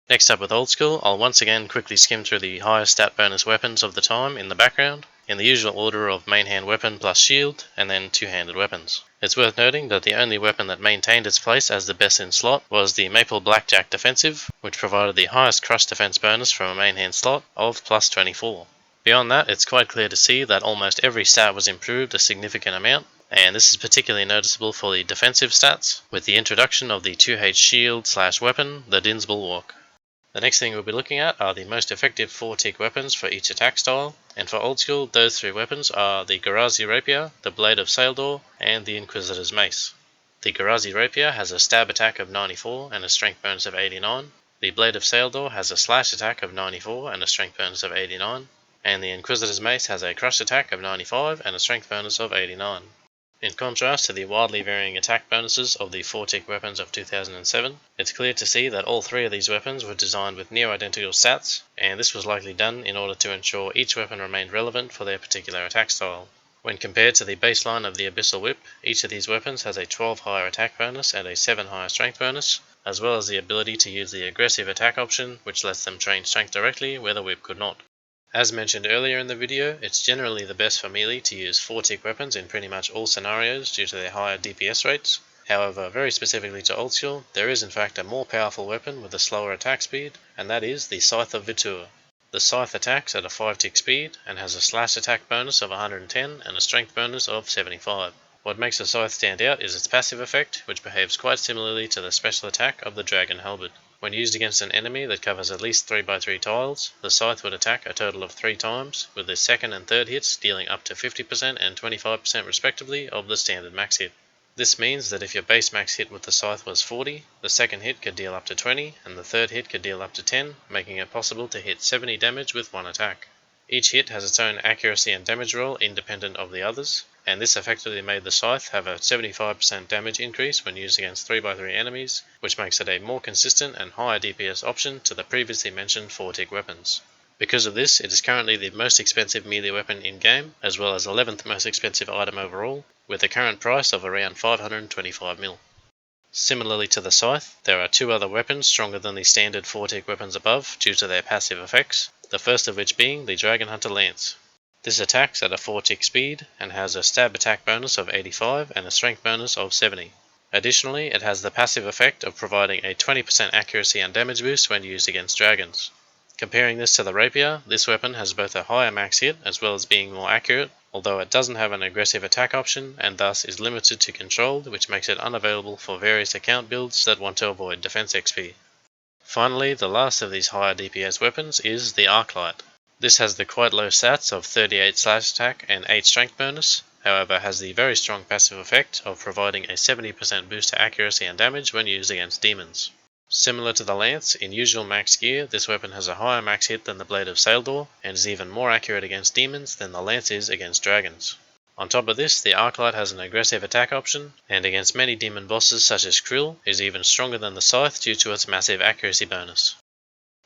Next up with Old School, I'll once again quickly skim through the highest stat bonus weapons of the time in the background, in the usual order of main hand weapon plus shield, and then two-handed weapons. It's worth noting that the only weapon that maintained its place as the best in slot was the Maple Blackjack Defensive, which provided the highest crush defense bonus from a main hand slot of plus 24. Beyond that, it's quite clear to see that almost every stat was improved a significant amount, and this is particularly noticeable for the defensive stats, with the introduction of the 2H shield / weapon, the Din's Bulwark. The next thing we'll be looking at are the most effective 4-tick weapons for each attack style, and for Old School, those 3 weapons are the Garazi Rapier, the Blade of Saildor, and the Inquisitor's Mace. The Garazi Rapier has a stab attack of 94 and a strength bonus of 89, the Blade of Saildor has a slash attack of 94 and a strength bonus of 89, and the Inquisitor's Mace has a crush attack of 95 and a strength bonus of 89. In contrast to the wildly varying attack bonuses of the 4-tick weapons of 2007, it's clear to see that all 3 of these weapons were designed with near identical stats, and this was likely done in order to ensure each weapon remained relevant for their particular attack style. When compared to the baseline of the Abyssal Whip, each of these weapons has a 12 higher attack bonus and a 7 higher strength bonus, as well as the ability to use the aggressive attack option, which lets them train strength directly where the whip could not. As mentioned earlier in the video, it's generally the best for melee to use 4-tick weapons in pretty much all scenarios due to their higher DPS rates. However, very specifically to Old School, there is in fact a more powerful weapon with a slower attack speed, and that is the Scythe of Vitur. The Scythe attacks at a 5-tick speed and has a slash attack bonus of 110 and a strength bonus of 75. What makes the Scythe stand out is its passive effect, which behaves quite similarly to the special attack of the Dragon Halberd. When used against an enemy that covers at least 3x3 tiles, the Scythe would attack a total of 3 times, with the second and third hits dealing up to 50% and 25% respectively of the standard max hit. This means that if your base max hit with the Scythe was 40, the second hit could deal up to 20, and the third hit could deal up to 10, making it possible to hit 70 damage with one attack. Each hit has its own accuracy and damage roll independent of the others, and this effectively made the Scythe have a 75% damage increase when used against 3x3 enemies, which makes it a more consistent and higher DPS option to the previously mentioned 4-tick weapons. Because of this, it is currently the most expensive melee weapon in-game, as well as 11th most expensive item overall, with a current price of around 525 mil. Similarly to the Scythe, there are 2 other weapons stronger than the standard 4-tick weapons above due to their passive effects, the first of which being the Dragon Hunter Lance. This attacks at a 4-tick speed and has a stab attack bonus of 85 and a strength bonus of 70. Additionally, it has the passive effect of providing a 20% accuracy and damage boost when used against dragons. Comparing this to the Rapier, this weapon has both a higher max hit as well as being more accurate, although it doesn't have an aggressive attack option and thus is limited to controlled, which makes it unavailable for various account builds that want to avoid defense XP. Finally, the last of these higher DPS weapons is the Arclight. This has the quite low stats of 38 slash attack and 8 strength bonus, however has the very strong passive effect of providing a 70% boost to accuracy and damage when used against demons. Similar to the Lance, in usual max gear, this weapon has a higher max hit than the Blade of Saeldor, and is even more accurate against demons than the Lance is against dragons. On top of this, the Arclight has an aggressive attack option, and against many demon bosses such as Krill, is even stronger than the Scythe due to its massive accuracy bonus.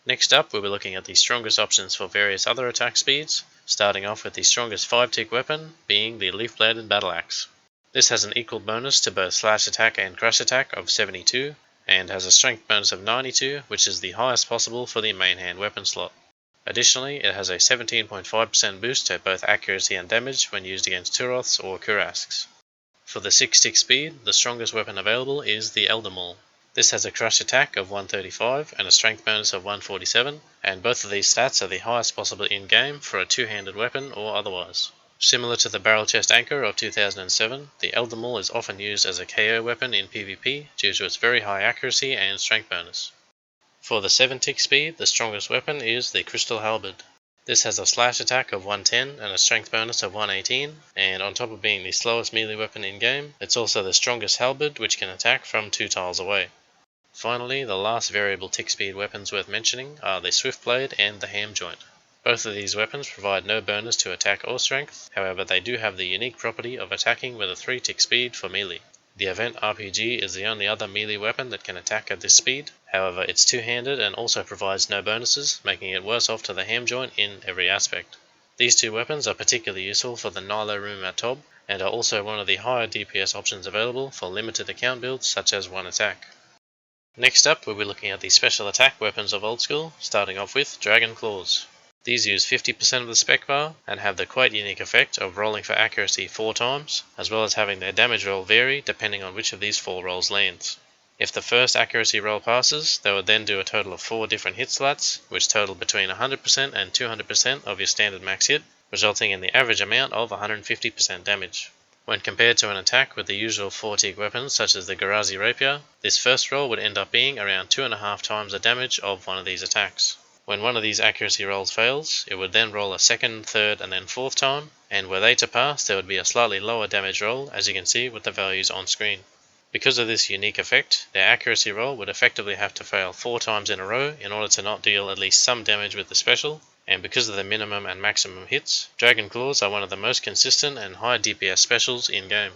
Next up, we'll be looking at the strongest options for various other attack speeds, starting off with the strongest 5-tick weapon, being the Leaf-Bladed Battle Axe. This has an equal bonus to both slash attack and crush attack of 72, and has a strength bonus of 92, which is the highest possible for the main hand weapon slot. Additionally, it has a 17.5% boost to both accuracy and damage when used against Turoths or Kurasks. For the 6-tick speed, the strongest weapon available is the Elder Maul. This has a crush attack of 135 and a strength bonus of 147, and both of these stats are the highest possible in-game for a two-handed weapon or otherwise. Similar to the Barrel Chest Anchor of 2007, the Elder Maul is often used as a KO weapon in PvP due to its very high accuracy and strength bonus. For the 7-tick speed, the strongest weapon is the Crystal Halberd. This has a slash attack of 110 and a strength bonus of 118, and on top of being the slowest melee weapon in game, it's also the strongest halberd which can attack from 2 tiles away. Finally, the last variable tick speed weapons worth mentioning are the Swift Blade and the Ham Joint. Both of these weapons provide no bonus to attack or strength, however they do have the unique property of attacking with a 3-tick speed for melee. The Event RPG is the only other melee weapon that can attack at this speed, however it's two-handed and also provides no bonuses, making it worse off to the Ham Joint in every aspect. These two weapons are particularly useful for the Nilo room at Tob, and are also one of the higher DPS options available for limited account builds such as one attack. Next up, we'll be looking at the special attack weapons of Old School, starting off with Dragon Claws. These use 50% of the spec bar, and have the quite unique effect of rolling for accuracy 4 times, as well as having their damage roll vary depending on which of these 4 rolls lands. If the first accuracy roll passes, they would then do a total of 4 different hit slots, which total between 100% and 200% of your standard max hit, resulting in the average amount of 150% damage. When compared to an attack with the usual 4-tick weapons such as the Garazi Rapier, this first roll would end up being around 2.5 times the damage of one of these attacks. When one of these accuracy rolls fails, it would then roll a second, third and then fourth time, and were they to pass there would be a slightly lower damage roll, as you can see with the values on screen. Because of this unique effect, their accuracy roll would effectively have to fail 4 times in a row in order to not deal at least some damage with the special, and because of the minimum and maximum hits, Dragon Claws are one of the most consistent and high DPS specials in game.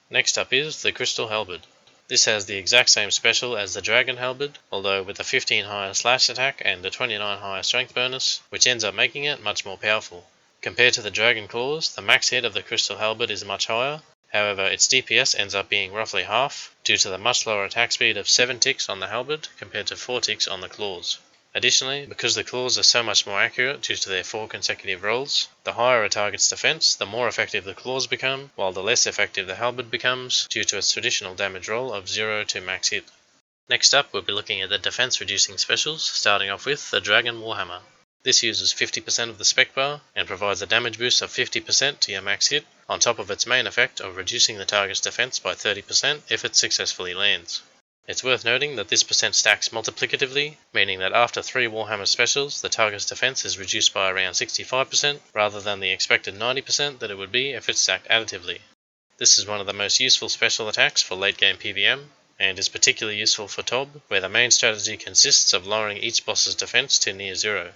Next up is the Crystal Halberd. This has the exact same special as the Dragon Halberd, although with a 15 higher slash attack and a 29 higher strength bonus, which ends up making it much more powerful. Compared to the Dragon Claws, the max hit of the Crystal Halberd is much higher, however its DPS ends up being roughly half, due to the much lower attack speed of 7 ticks on the Halberd compared to 4 ticks on the Claws. Additionally, because the claws are so much more accurate due to their 4 consecutive rolls, the higher a target's defense, the more effective the claws become, while the less effective the halberd becomes due to its traditional damage roll of 0 to max hit. Next up, we'll be looking at the defense reducing specials, starting off with the Dragon Warhammer. This uses 50% of the spec bar and provides a damage boost of 50% to your max hit, on top of its main effect of reducing the target's defense by 30% if it successfully lands. It's worth noting that this percent stacks multiplicatively, meaning that after 3 Warhammer specials, the target's defense is reduced by around 65%, rather than the expected 90% that it would be if it's stacked additively. This is one of the most useful special attacks for late game PvM, and is particularly useful for Tob, where the main strategy consists of lowering each boss's defense to near 0.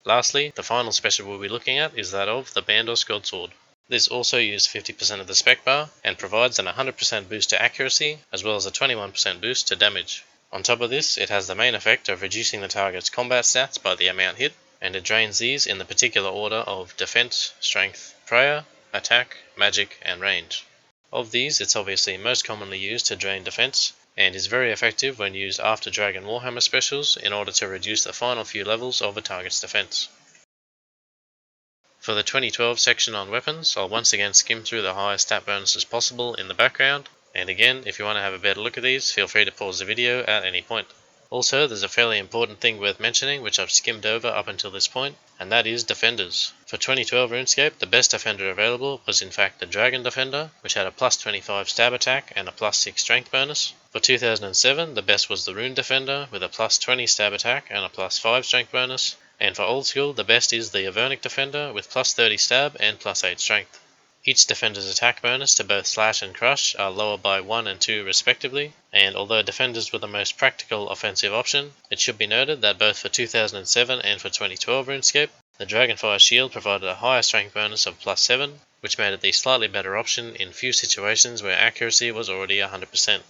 Lastly, the final special we'll be looking at is that of the Bandos Godsword. This also uses 50% of the spec bar, and provides an 100% boost to accuracy, as well as a 21% boost to damage. On top of this, it has the main effect of reducing the target's combat stats by the amount hit, and it drains these in the particular order of defense, strength, prayer, attack, magic, and range. Of these, it's obviously most commonly used to drain defense, and is very effective when used after Dragon Warhammer specials in order to reduce the final few levels of a target's defense. For the 2012 section on weapons, I'll once again skim through the highest stat bonuses possible in the background, and again, if you want to have a better look at these, feel free to pause the video at any point. Also, there's a fairly important thing worth mentioning which I've skimmed over up until this point, and that is defenders. For 2012 RuneScape, the best defender available was in fact the Dragon Defender, which had a plus 25 stab attack and a plus 6 strength bonus. For 2007, the best was the Rune Defender with a plus 20 stab attack and a plus 5 strength bonus, and for Old School, the best is the Avernic Defender with plus 30 stab and plus 8 strength. Each defender's attack bonus to both Slash and Crush are lower by 1 and 2 respectively, and although defenders were the most practical offensive option, it should be noted that both for 2007 and for 2012 RuneScape, the Dragonfire Shield provided a higher strength bonus of plus 7, which made it the slightly better option in few situations where accuracy was already 100%.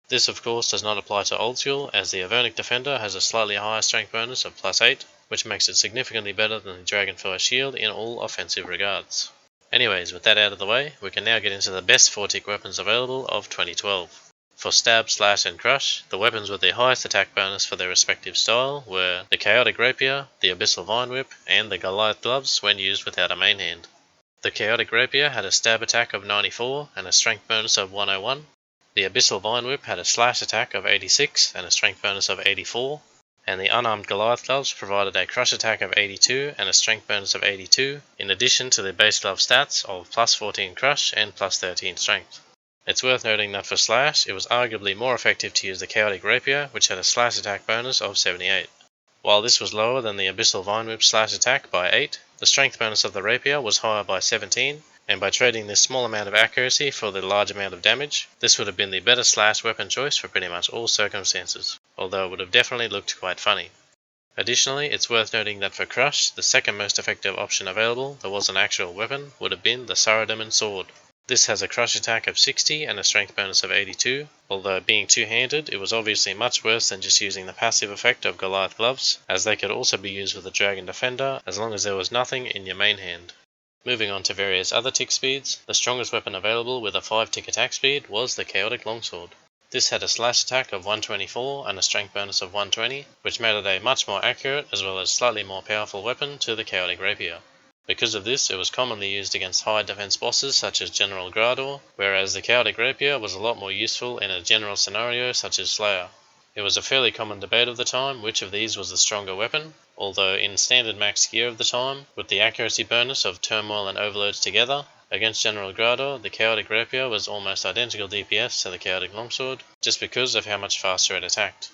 This of course does not apply to Old School, as the Avernic Defender has a slightly higher strength bonus of plus 8, which makes it significantly better than the Dragonfire Shield in all offensive regards. Anyways, with that out of the way, we can now get into the best 4-tick weapons available of 2012. For Stab, Slash and Crush, the weapons with the highest attack bonus for their respective style were the Chaotic Rapier, the Abyssal Vine Whip, and the Goliath Gloves when used without a main hand. The Chaotic Rapier had a stab attack of 94 and a strength bonus of 101. The Abyssal Vine Whip had a slash attack of 86 and a strength bonus of 84. And the unarmed Goliath Gloves provided a crush attack of 82 and a strength bonus of 82, in addition to the base glove stats of plus 14 crush and plus 13 strength. It's worth noting that for Slash, it was arguably more effective to use the Chaotic Rapier, which had a slash attack bonus of 78. While this was lower than the Abyssal Vine Whip slash attack by 8, the strength bonus of the Rapier was higher by 17, and by trading this small amount of accuracy for the large amount of damage, this would have been the better slash weapon choice for pretty much all circumstances, although it would have definitely looked quite funny. Additionally, it's worth noting that for Crush, the second most effective option available that was an actual weapon would have been the Saradomin Sword. This has a crush attack of 60 and a strength bonus of 82, although being two-handed it was obviously much worse than just using the passive effect of Goliath Gloves, as they could also be used with the Dragon Defender as long as there was nothing in your main hand. Moving on to various other tick speeds, the strongest weapon available with a 5-tick attack speed was the Chaotic Longsword. This had a slash attack of 124 and a strength bonus of 120, which made it a much more accurate as well as slightly more powerful weapon to the Chaotic Rapier. Because of this, it was commonly used against high defense bosses such as General Grador, whereas the Chaotic Rapier was a lot more useful in a general scenario such as Slayer. It was a fairly common debate of the time which of these was the stronger weapon, although in standard max gear of the time, with the accuracy bonus of Turmoil and Overloads together, against General Grador, the Chaotic Rapier was almost identical DPS to the Chaotic Longsword, just because of how much faster it attacked.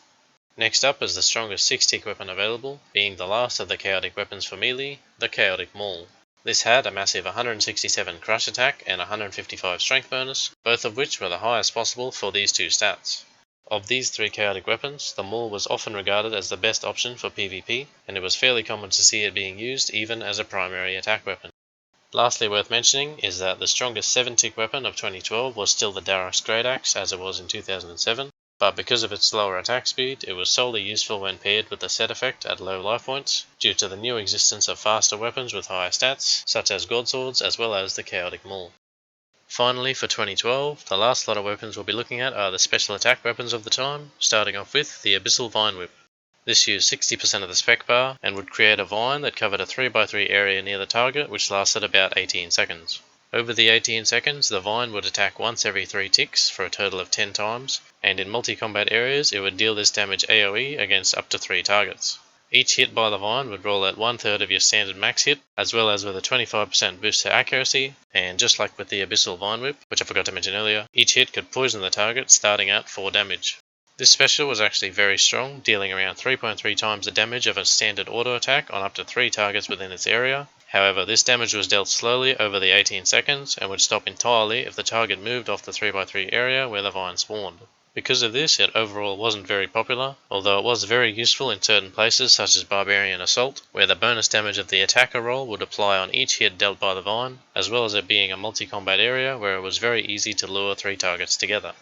Next up is the strongest 6-tick weapon available, being the last of the chaotic weapons for melee, the Chaotic Maul. This had a massive 167 crush attack and 155 strength bonus, both of which were the highest possible for these two stats. Of these three chaotic weapons, the Maul was often regarded as the best option for PvP, and it was fairly common to see it being used even as a primary attack weapon. Lastly worth mentioning is that the strongest 7-tick weapon of 2012 was still the Darok's Great Axe as it was in 2007, but because of its slower attack speed, it was solely useful when paired with the set effect at low life points, due to the new existence of faster weapons with higher stats, such as Godswords as well as the Chaotic Maul. Finally, for 2012, the last lot of weapons we'll be looking at are the special attack weapons of the time, starting off with the Abyssal Vine Whip. This used 60% of the spec bar, and would create a vine that covered a 3x3 area near the target which lasted about 18 seconds. Over the 18 seconds, the vine would attack once every 3 ticks for a total of 10 times, and in multi-combat areas it would deal this damage AoE against up to 3 targets. Each hit by the vine would roll at 1/3 of your standard max hit, as well as with a 25% boost to accuracy, and just like with the Abyssal Vine Whip, which I forgot to mention earlier, each hit could poison the target starting at 4 damage. This special was actually very strong, dealing around 3.3 times the damage of a standard auto attack on up to 3 targets within its area. However, this damage was dealt slowly over the 18 seconds and would stop entirely if the target moved off the 3x3 area where the vine spawned. Because of this, it overall wasn't very popular, although it was very useful in certain places such as Barbarian Assault, where the bonus damage of the attacker roll would apply on each hit dealt by the vine, as well as it being a multi-combat area where it was very easy to lure 3 targets together.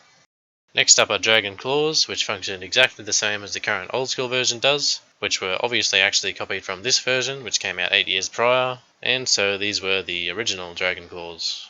Next up are Dragon Claws, which functioned exactly the same as the current old school version does, which were obviously actually copied from this version, which came out 8 years prior, and so these were the original Dragon Claws.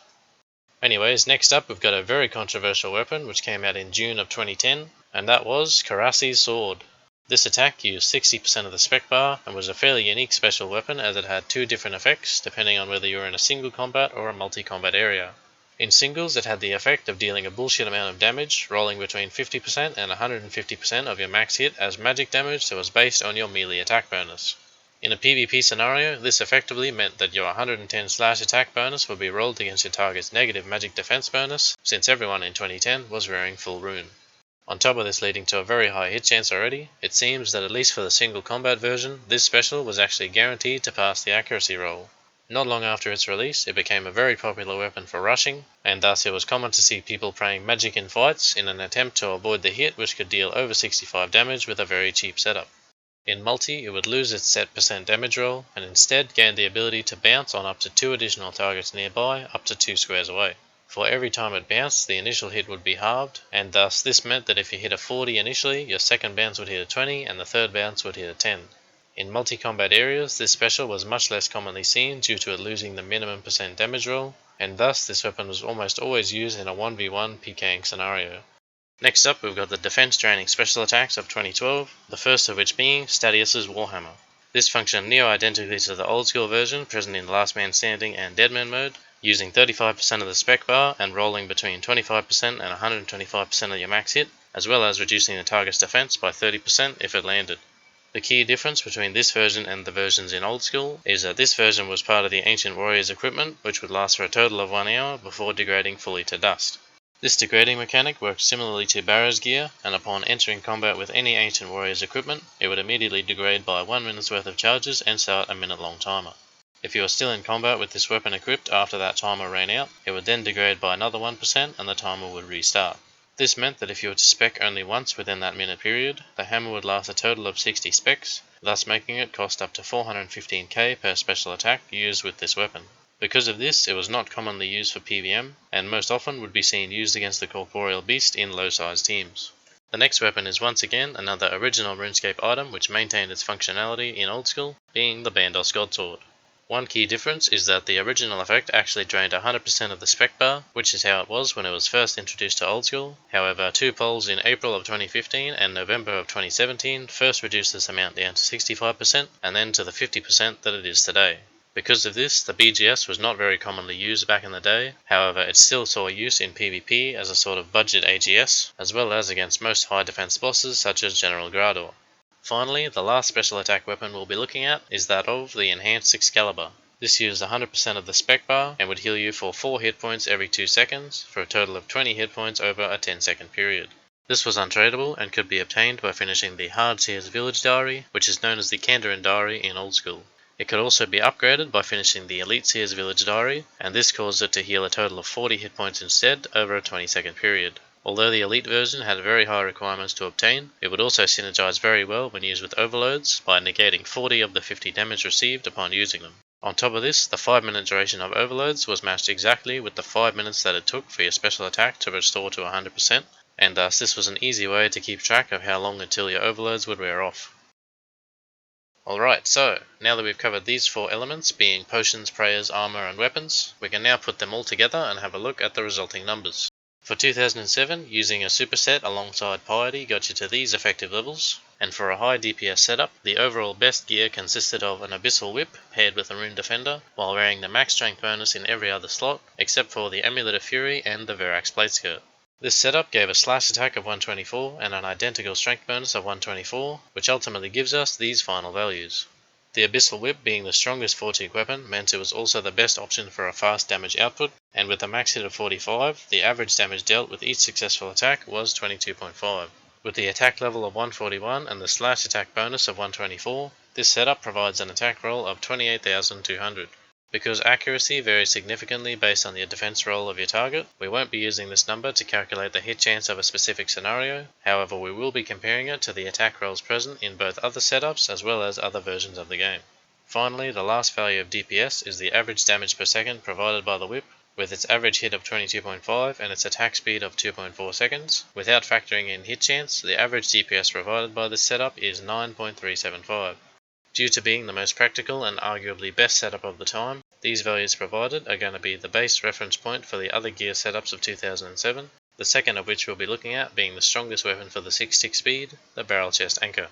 Anyways, next up we've got a very controversial weapon which came out in June of 2010, and that was Karasi's Sword. This attack used 60% of the spec bar and was a fairly unique special weapon as it had 2 different effects depending on whether you were in a single combat or a multi-combat area. In singles, it had the effect of dealing a bullshit amount of damage, rolling between 50% and 150% of your max hit as magic damage that was based on your melee attack bonus. In a PvP scenario, this effectively meant that your 110 slash attack bonus would be rolled against your target's negative magic defense bonus, since everyone in 2010 was wearing full rune. On top of this leading to a very high hit chance already, it seems that at least for the single combat version, this special was actually guaranteed to pass the accuracy roll. Not long after its release, it became a very popular weapon for rushing, and thus it was common to see people praying magic in fights in an attempt to avoid the hit which could deal over 65 damage with a very cheap setup. In multi, it would lose its set percent damage roll, and instead gain the ability to bounce on up to 2 additional targets nearby up to 2 squares away. For every time it bounced, the initial hit would be halved, and thus this meant that if you hit a 40 initially, your second bounce would hit a 20 and the third bounce would hit a 10. In multi-combat areas, this special was much less commonly seen due to it losing the minimum percent damage roll, and thus this weapon was almost always used in a 1v1 PKing scenario. Next up, we've got the defense draining special attacks of 2012, the first of which being Stadius's Warhammer. This functioned neo-identically to the old school version present in Last Man Standing and Deadman mode, using 35% of the spec bar and rolling between 25% and 125% of your max hit, as well as reducing the target's defense by 30% if it landed. The key difference between this version and the versions in old school is that this version was part of the Ancient Warriors equipment, which would last for a total of 1 hour before degrading fully to dust. This degrading mechanic works similarly to Barrow's gear, and upon entering combat with any Ancient Warriors equipment, it would immediately degrade by 1 minute's worth of charges and start a minute-long timer. If you are still in combat with this weapon equipped after that timer ran out, it would then degrade by another 1% and the timer would restart. This meant that if you were to spec only once within that minute period, the hammer would last a total of 60 specs, thus making it cost up to 415k per special attack used with this weapon. Because of this, it was not commonly used for PvM, and most often would be seen used against the corporeal beast in low-sized teams. The next weapon is once again another original RuneScape item which maintained its functionality in old school, being the Bandos Godsword. One key difference is that the original effect actually drained 100% of the spec bar, which is how it was when it was first introduced to old school. However, 2 polls in April of 2015 and November of 2017 first reduced this amount down to 65% and then to the 50% that it is today. Because of this, the BGS was not very commonly used back in the day, however it still saw use in PvP as a sort of budget AGS, as well as against most high defense bosses such as General Grador. Finally, the last special attack weapon we'll be looking at is that of the Enhanced Excalibur. This used 100% of the spec bar and would heal you for 4 hit points every 2 seconds, for a total of 20 hit points over a 10-second period. This was untradeable and could be obtained by finishing the Hard Seer's Village Diary, which is known as the Kandarin Diary in old school. It could also be upgraded by finishing the Elite Seer's Village Diary, and this caused it to heal a total of 40 hit points instead over a 20-second period. Although the Elite version had very high requirements to obtain, it would also synergize very well when used with overloads by negating 40 of the 50 damage received upon using them. On top of this, the 5-minute duration of overloads was matched exactly with the 5 minutes that it took for your special attack to restore to 100%, and thus this was an easy way to keep track of how long until your overloads would wear off. Alright, so, now that we've covered these 4 elements, being potions, prayers, armour and weapons, we can now put them all together and have a look at the resulting numbers. For 2007, using a superset alongside Piety got you to these effective levels, and for a high DPS setup, the overall best gear consisted of an Abyssal Whip paired with a Rune Defender, while wearing the max strength bonus in every other slot, except for the Amulet of Fury and the Verax Plate Skirt. This setup gave a slash attack of 124 and an identical strength bonus of 124, which ultimately gives us these final values. The Abyssal Whip being the strongest 4-tick weapon meant it was also the best option for a fast damage output, and with a max hit of 45, the average damage dealt with each successful attack was 22.5. With the attack level of 141 and the slash attack bonus of 124, this setup provides an attack roll of 28,200. Because accuracy varies significantly based on the defense roll of your target, we won't be using this number to calculate the hit chance of a specific scenario, however we will be comparing it to the attack rolls present in both other setups as well as other versions of the game. Finally, the last value of DPS is the average damage per second provided by the whip, with its average hit of 22.5 and its attack speed of 2.4 seconds. Without factoring in hit chance, the average DPS provided by this setup is 9.375. Due to being the most practical and arguably best setup of the time, these values provided are going to be the base reference point for the other gear setups of 2007, the second of which we'll be looking at being the strongest weapon for the 6-tick speed, the Barrel Chest Anchor.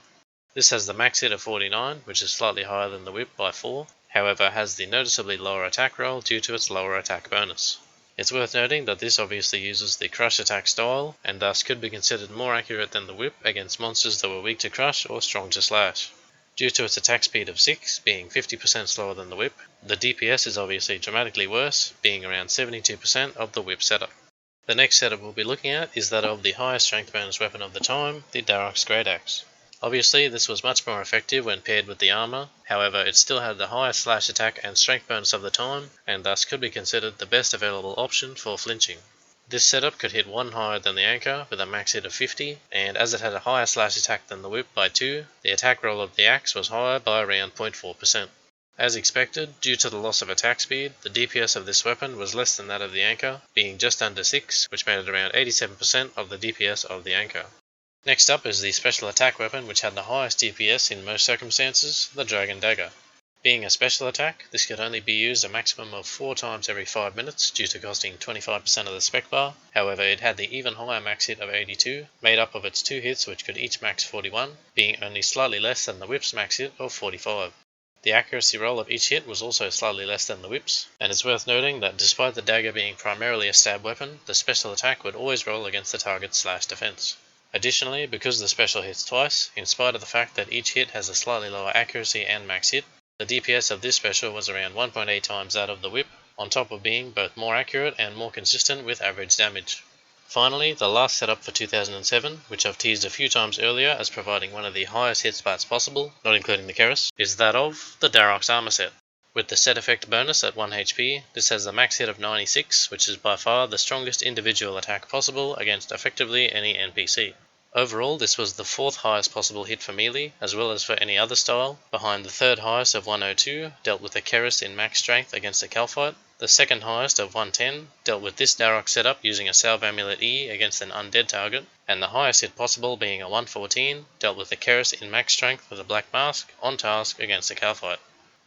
This has the max hit of 49, which is slightly higher than the whip by 4, however has the noticeably lower attack roll due to its lower attack bonus. It's worth noting that this obviously uses the crush attack style, and thus could be considered more accurate than the whip against monsters that were weak to crush or strong to slash. Due to its attack speed of 6, being 50% slower than the whip, the DPS is obviously dramatically worse, being around 72% of the whip setup. The next setup we'll be looking at is that of the highest strength bonus weapon of the time, the Darok's Great Axe. Obviously, this was much more effective when paired with the armour, however it still had the highest slash attack and strength bonus of the time, and thus could be considered the best available option for flinching. This setup could hit 1 higher than the anchor with a max hit of 50, and as it had a higher slash attack than the whip by 2, the attack roll of the axe was higher by around 0.4%. As expected, due to the loss of attack speed, the DPS of this weapon was less than that of the anchor, being just under 6, which made it around 87% of the DPS of the anchor. Next up is the special attack weapon which had the highest DPS in most circumstances, the Dragon Dagger. Being a special attack, this could only be used a maximum of 4 times every 5 minutes due to costing 25% of the spec bar, however it had the even higher max hit of 82, made up of its 2 hits which could each max 41, being only slightly less than the whip's max hit of 45. The accuracy roll of each hit was also slightly less than the whip's, and it's worth noting that despite the dagger being primarily a stab weapon, the special attack would always roll against the target's slash defense. Additionally, because the special hits twice, in spite of the fact that each hit has a slightly lower accuracy and max hit, the DPS of this special was around 1.8 times that of the whip, on top of being both more accurate and more consistent with average damage. Finally, the last setup for 2007, which I've teased a few times earlier as providing one of the highest hit splats possible, not including the Keras, is that of the Darok's armor set. With the set effect bonus at 1 HP, this has a max hit of 96, which is by far the strongest individual attack possible against effectively any NPC. Overall, this was the 4th highest possible hit for melee, as well as for any other style, behind the 3rd highest of 102, dealt with the Keras in max strength against a Kalphite, the 2nd highest of 110, dealt with this Darok setup using a Salve Amulet E against an undead target, and the highest hit possible being a 114, dealt with the Keras in max strength with a Black Mask, on task against a Kalphite.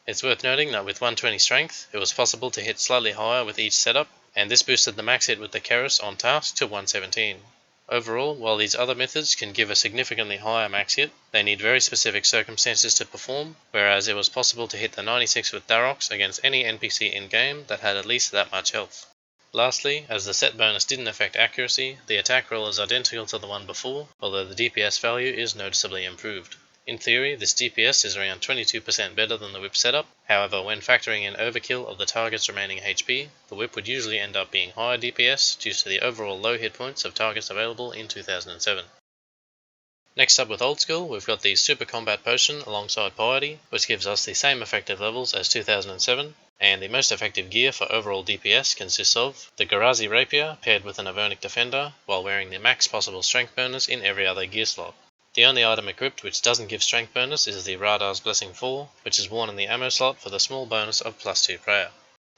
It's worth noting that with 120 strength, it was possible to hit slightly higher with each setup, and this boosted the max hit with the Keras on task to 117. Overall, while these other methods can give a significantly higher max hit, they need very specific circumstances to perform, whereas it was possible to hit the 96 with Daroks against any NPC in-game that had at least that much health. Lastly, as the set bonus didn't affect accuracy, the attack roll is identical to the one before, although the DPS value is noticeably improved. In theory, this DPS is around 22% better than the whip setup, however when factoring in overkill of the target's remaining HP, the whip would usually end up being higher DPS due to the overall low hit points of targets available in 2007. Next up with Old School, we've got the Super Combat Potion alongside Piety, which gives us the same effective levels as 2007, and the most effective gear for overall DPS consists of the Garazi Rapier paired with an Avonic Defender, while wearing the max possible strength bonus in every other gear slot. The only item equipped which doesn't give strength bonus is the Radar's Blessing 4, which is worn in the ammo slot for the small bonus of +2 prayer.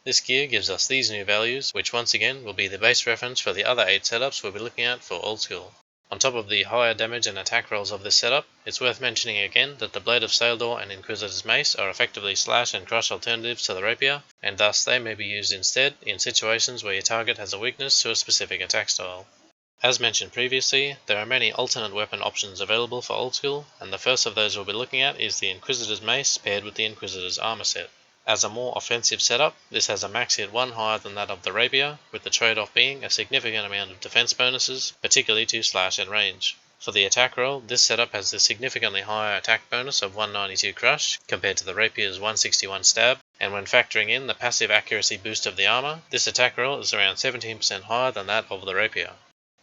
This gear gives us these new values, which once again will be the base reference for the other 8 setups we'll be looking at for Old School. On top of the higher damage and attack rolls of this setup, it's worth mentioning again that the Blade of Saildor and Inquisitor's Mace are effectively slash and crush alternatives to the Rapier, and thus they may be used instead in situations where your target has a weakness to a specific attack style. As mentioned previously, there are many alternate weapon options available for Old School, and the first of those we'll be looking at is the Inquisitor's Mace paired with the Inquisitor's Armor set. As a more offensive setup, this has a max hit 1 higher than that of the Rapier, with the trade-off being a significant amount of defense bonuses, particularly to slash and range. For the attack roll, this setup has the significantly higher attack bonus of 192 crush compared to the Rapier's 161 stab, and when factoring in the passive accuracy boost of the armor, this attack roll is around 17% higher than that of the Rapier.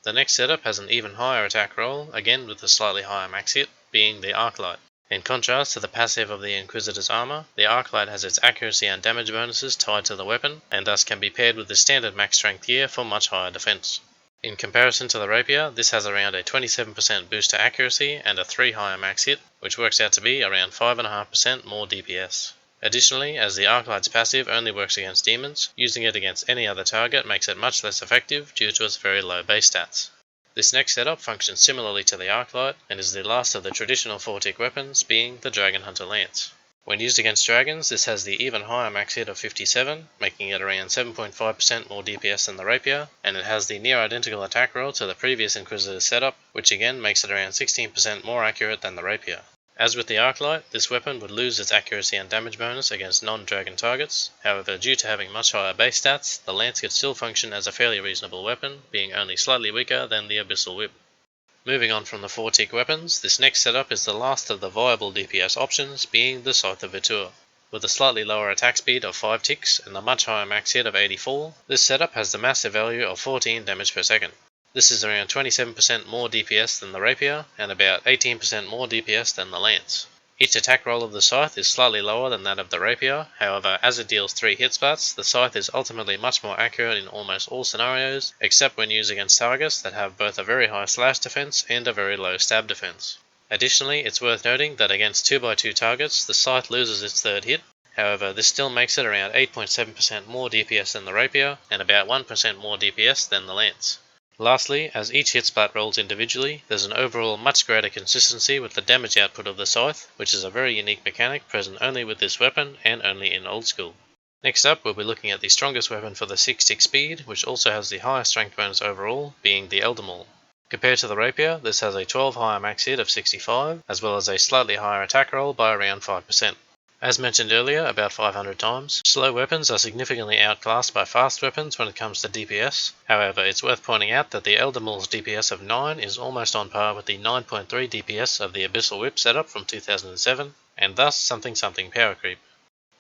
The next setup has an even higher attack roll, again with a slightly higher max hit, being the Arclight. In contrast to the passive of the Inquisitor's armor, the Arclight has its accuracy and damage bonuses tied to the weapon, and thus can be paired with the standard max strength gear for much higher defense. In comparison to the Rapier, this has around a 27% boost to accuracy and a 3 higher max hit, which works out to be around 5.5% more DPS. Additionally, as the Arclight's passive only works against demons, using it against any other target makes it much less effective due to its very low base stats. This next setup functions similarly to the Arclight and is the last of the traditional 4-tick weapons, being the Dragon Hunter Lance. When used against dragons, this has the even higher max hit of 57, making it around 7.5% more DPS than the Rapier, and it has the near identical attack roll to the previous Inquisitor setup, which again makes it around 16% more accurate than the Rapier. As with the Arclight, this weapon would lose its accuracy and damage bonus against non-dragon targets, however due to having much higher base stats, the Lance could still function as a fairly reasonable weapon, being only slightly weaker than the Abyssal Whip. Moving on from the 4-tick weapons, this next setup is the last of the viable DPS options, being the Scythe of Vitur. with a slightly lower attack speed of 5 ticks and a much higher max hit of 84, this setup has the massive value of 14 damage per second. This is around 27% more DPS than the rapier and about 18% more DPS than the lance. Each attack roll of the scythe is slightly lower than that of the rapier, however as it deals 3 hit spots, the scythe is ultimately much more accurate in almost all scenarios, except when used against targets that have both a very high slash defense and a very low stab defense. Additionally, it's worth noting that against 2x2 targets, the scythe loses its third hit, however this still makes it around 8.7% more DPS than the rapier and about 1% more DPS than the lance. Lastly, as each hit splat rolls individually, there's an overall much greater consistency with the damage output of the scythe, which is a very unique mechanic present only with this weapon and only in old school. Next up, we'll be looking at the strongest weapon for the 6-tick speed, which also has the highest strength bonus overall, being the Elder Maul. Compared to the rapier, this has a 12 higher max hit of 65, as well as a slightly higher attack roll by around 5%. As mentioned earlier about 500 times, slow weapons are significantly outclassed by fast weapons when it comes to DPS. However, it's worth pointing out that the Elder Maul's DPS of 9 is almost on par with the 9.3 DPS of the Abyssal Whip setup from 2007, and thus something power creep.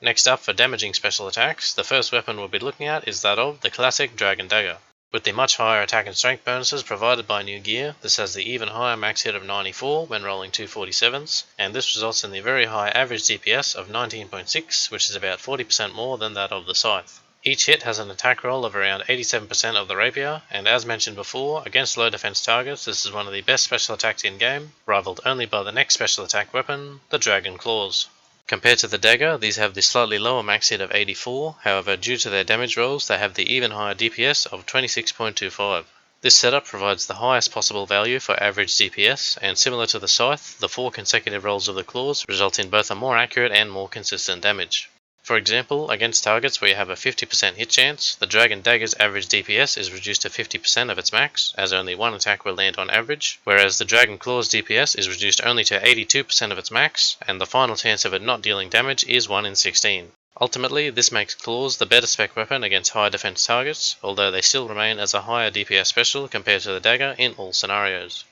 Next up for damaging special attacks, the first weapon we'll be looking at is that of the classic Dragon Dagger. With the much higher attack and strength bonuses provided by new gear, this has the even higher max hit of 94 when rolling 247s, and this results in the very high average DPS of 19.6, which is about 40% more than that of the scythe. Each hit has an attack roll of around 87% of the rapier, and as mentioned before, against low defense targets this is one of the best special attacks in game, rivaled only by the next special attack weapon, the Dragon Claws. Compared to the dagger, these have the slightly lower max hit of 84, however due to their damage rolls they have the even higher DPS of 26.25. This setup provides the highest possible value for average DPS, and similar to the scythe, the 4 consecutive rolls of the claws result in both a more accurate and more consistent damage. For example, against targets where you have a 50% hit chance, the Dragon Dagger's average DPS is reduced to 50% of its max, as only one attack will land on average, whereas the Dragon Claw's DPS is reduced only to 82% of its max, and the final chance of it not dealing damage is 1 in 16. Ultimately, this makes Claws the better spec weapon against high defense targets, although they still remain as a higher DPS special compared to the Dagger in all scenarios.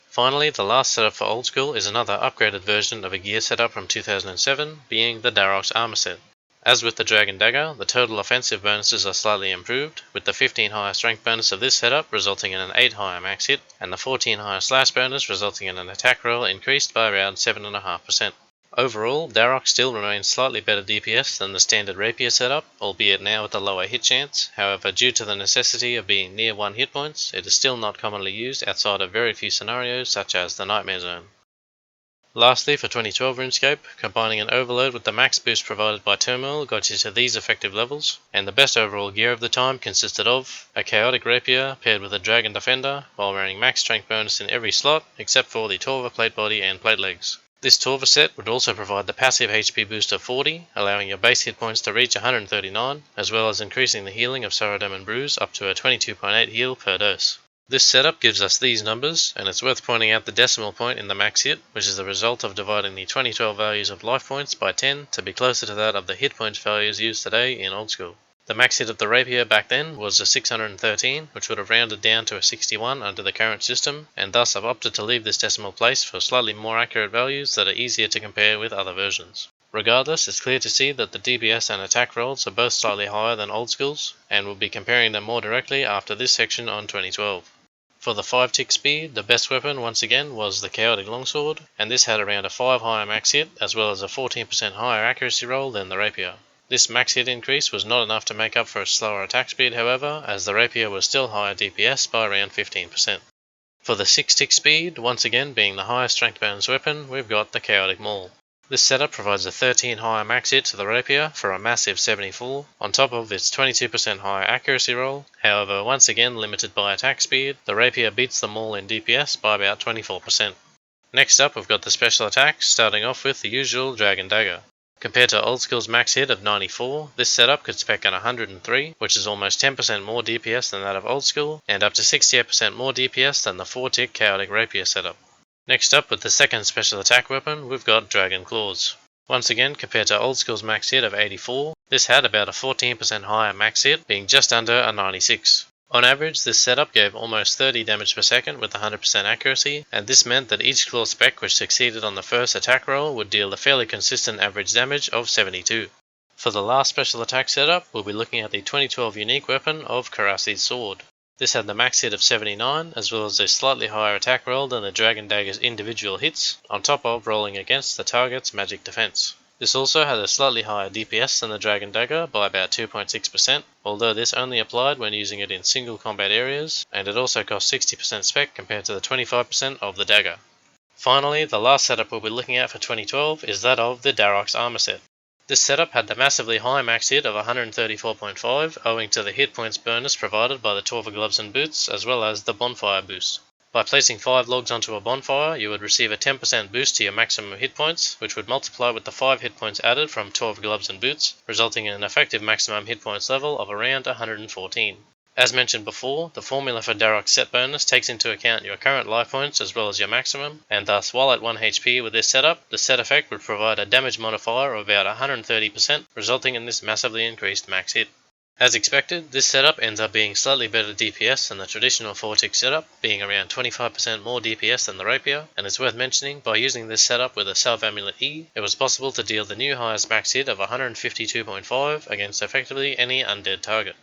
Finally, the last setup for old school is another upgraded version of a gear setup from 2007, being the Darok's armor set. As with the Dragon Dagger, the total offensive bonuses are slightly improved, with the 15 higher strength bonus of this setup resulting in an 8 higher max hit, and the 14 higher slash bonus resulting in an attack roll increased by around 7.5%. Overall, Darok still remains slightly better DPS than the standard rapier setup, albeit now with a lower hit chance. However, due to the necessity of being near 1 hit points, it is still not commonly used outside of very few scenarios such as the Nightmare Zone. Lastly, for 2012 Runescape, combining an overload with the max boost provided by Turmoil got you to these effective levels, and the best overall gear of the time consisted of a chaotic rapier paired with a dragon defender, while wearing max strength bonus in every slot except for the Torva plate body and plate legs. This Torva set would also provide the passive HP boost of 40, allowing your base hit points to reach 139, as well as increasing the healing of Saradam and Bruise up to a 22.8 heal per dose. This setup gives us these numbers, and it's worth pointing out the decimal point in the max hit, which is the result of dividing the 2012 values of life points by 10 to be closer to that of the hit points values used today in old school. The max hit of the rapier back then was a 613, which would have rounded down to a 61 under the current system, and thus I've opted to leave this decimal place for slightly more accurate values that are easier to compare with other versions. Regardless, it's clear to see that the DPS and attack rolls are both slightly higher than old schools, and we'll be comparing them more directly after this section on 2012. For the 5-tick speed, the best weapon once again was the Chaotic Longsword, and this had around a 5 higher max hit as well as a 14% higher accuracy roll than the rapier. This max hit increase was not enough to make up for a slower attack speed however, as the rapier was still higher DPS by around 15%. For the 6-tick speed, once again being the highest strength bonus weapon, we've got the Chaotic Maul. This setup provides a 13 higher max hit to the rapier for a massive 74, on top of its 22% higher accuracy roll. However, once again limited by attack speed, the rapier beats the maul in DPS by about 24%. Next up we've got the special attacks, starting off with the usual Dragon Dagger. Compared to old school's max hit of 94, this setup could spec an 103, which is almost 10% more DPS than that of old school, and up to 68% more DPS than the 4-tick Chaotic Rapier setup. Next up, with the second special attack weapon, we've got Dragon Claws. Once again, compared to old school's max hit of 84, this had about a 14% higher max hit, being just under a 96. On average, this setup gave almost 30 damage per second with 100% accuracy, and this meant that each claw spec which succeeded on the first attack roll would deal a fairly consistent average damage of 72. For the last special attack setup, we'll be looking at the 2012 unique weapon of Karasi's sword. This had the max hit of 79, as well as a slightly higher attack roll than the Dragon Dagger's individual hits, on top of rolling against the target's magic defense. This also had a slightly higher DPS than the Dragon Dagger by about 2.6%, although this only applied when using it in single combat areas, and it also cost 60% spec compared to the 25% of the Dagger. Finally, the last setup we'll be looking at for 2012 is that of the Darok's armor set. This setup had the massively high max hit of 134.5 owing to the hit points bonus provided by the Torva gloves and boots as well as the bonfire boost. By placing 5 logs onto a bonfire, you would receive a 10% boost to your maximum hit points, which would multiply with the 5 hit points added from Torva gloves and boots, resulting in an effective maximum hit points level of around 114. As mentioned before, the formula for Darok's set bonus takes into account your current life points as well as your maximum, and thus while at 1 HP with this setup, the set effect would provide a damage modifier of about 130%, resulting in this massively increased max hit. As expected, this setup ends up being slightly better DPS than the traditional 4-tick setup, being around 25% more DPS than the rapier, and it's worth mentioning, by using this setup with a Salve Amulet E, it was possible to deal the new highest max hit of 152.5 against effectively any undead target.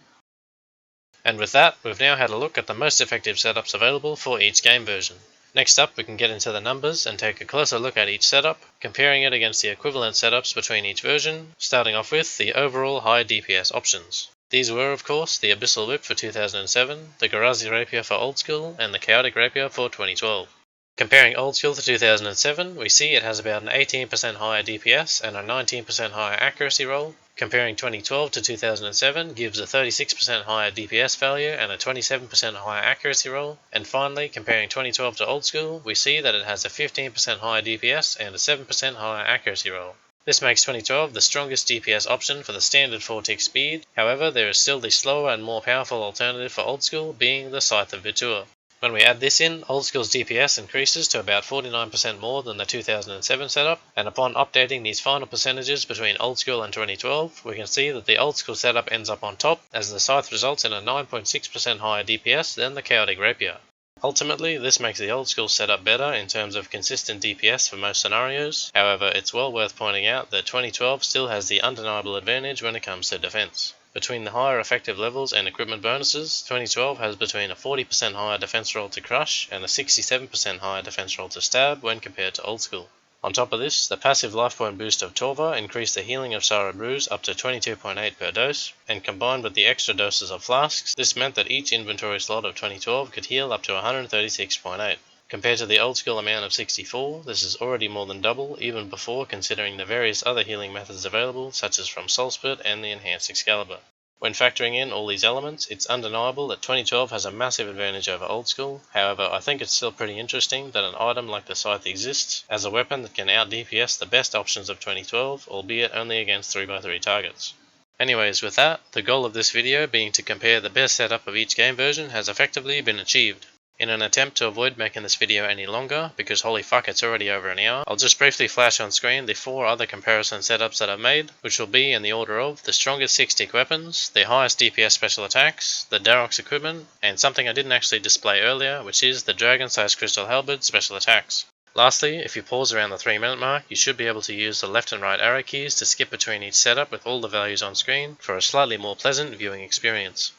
And with that, we've now had a look at the most effective setups available for each game version. Next up, we can get into the numbers and take a closer look at each setup, comparing it against the equivalent setups between each version, starting off with the overall high DPS options. These were, of course, the Abyssal Whip for 2007, the Garazi Rapier for Old School, and the Chaotic Rapier for 2012. Comparing Old School to 2007, we see it has about an 18% higher DPS and a 19% higher accuracy roll. Comparing 2012 to 2007 gives a 36% higher DPS value and a 27% higher accuracy roll. And finally, comparing 2012 to Old School, we see that it has a 15% higher DPS and a 7% higher accuracy roll. This makes 2012 the strongest DPS option for the standard 4-tick speed. However, there is still the slower and more powerful alternative for Old School, being the Scythe of Vitur. When we add this in, Old School's DPS increases to about 49% more than the 2007 setup, and upon updating these final percentages between Old School and 2012, we can see that the Old School setup ends up on top, as the Scythe results in a 9.6% higher DPS than the Chaotic Rapier. Ultimately, this makes the Old School setup better in terms of consistent DPS for most scenarios. However, it's well worth pointing out that 2012 still has the undeniable advantage when it comes to defense. Between the higher effective levels and equipment bonuses, 2012 has between a 40% higher defense roll to crush and a 67% higher defense roll to stab when compared to Old School. On top of this, the passive life point boost of Torva increased the healing of Sara Brews up to 22.8 per dose, and combined with the extra doses of flasks, this meant that each inventory slot of 2012 could heal up to 136.8. Compared to the Old School amount of 64, this is already more than double, even before considering the various other healing methods available, such as from Soul Split and the Enhanced Excalibur. When factoring in all these elements, it's undeniable that 2012 has a massive advantage over Old School. However, I think it's still pretty interesting that an item like the Scythe exists as a weapon that can out DPS the best options of 2012, albeit only against 3x3 targets. Anyways, with that, the goal of this video being to compare the best setup of each game version has effectively been achieved. In an attempt to avoid making this video any longer, because holy fuck it's already over an hour, I'll just briefly flash on screen the 4 other comparison setups that I've made, which will be in the order of the strongest 6-tick weapons, the highest DPS special attacks, the Darok's equipment, and something I didn't actually display earlier, which is the Dragon-sized Crystal Halberd special attacks. Lastly, if you pause around the 3-minute mark, you should be able to use the left and right arrow keys to skip between each setup with all the values on screen for a slightly more pleasant viewing experience.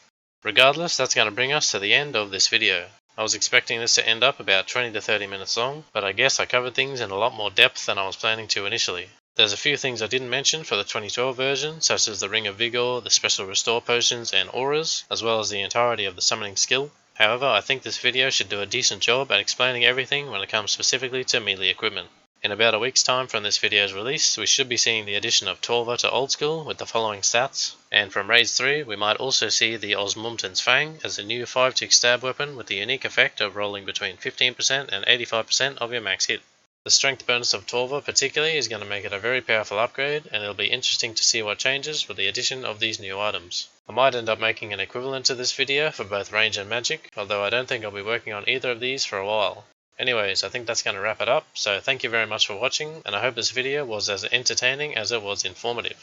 Regardless, that's going to bring us to the end of this video. I was expecting this to end up about 20 to 30 minutes long, but I guess I covered things in a lot more depth than I was planning to initially. There's a few things I didn't mention for the 2012 version, such as the Ring of Vigor, the special restore potions and auras, as well as the entirety of the summoning skill. However, I think this video should do a decent job at explaining everything when it comes specifically to melee equipment. In about a week's time from this video's release, we should be seeing the addition of Torva to Old School with the following stats, and from Raids 3 we might also see the Osmumten's Fang as a new 5-tick stab weapon with the unique effect of rolling between 15% and 85% of your max hit. The strength bonus of Torva particularly is going to make it a very powerful upgrade, and it'll be interesting to see what changes with the addition of these new items. I might end up making an equivalent to this video for both range and magic, although I don't think I'll be working on either of these for a while. Anyways, I think that's going to wrap it up, so thank you very much for watching, and I hope this video was as entertaining as it was informative.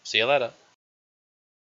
See you later.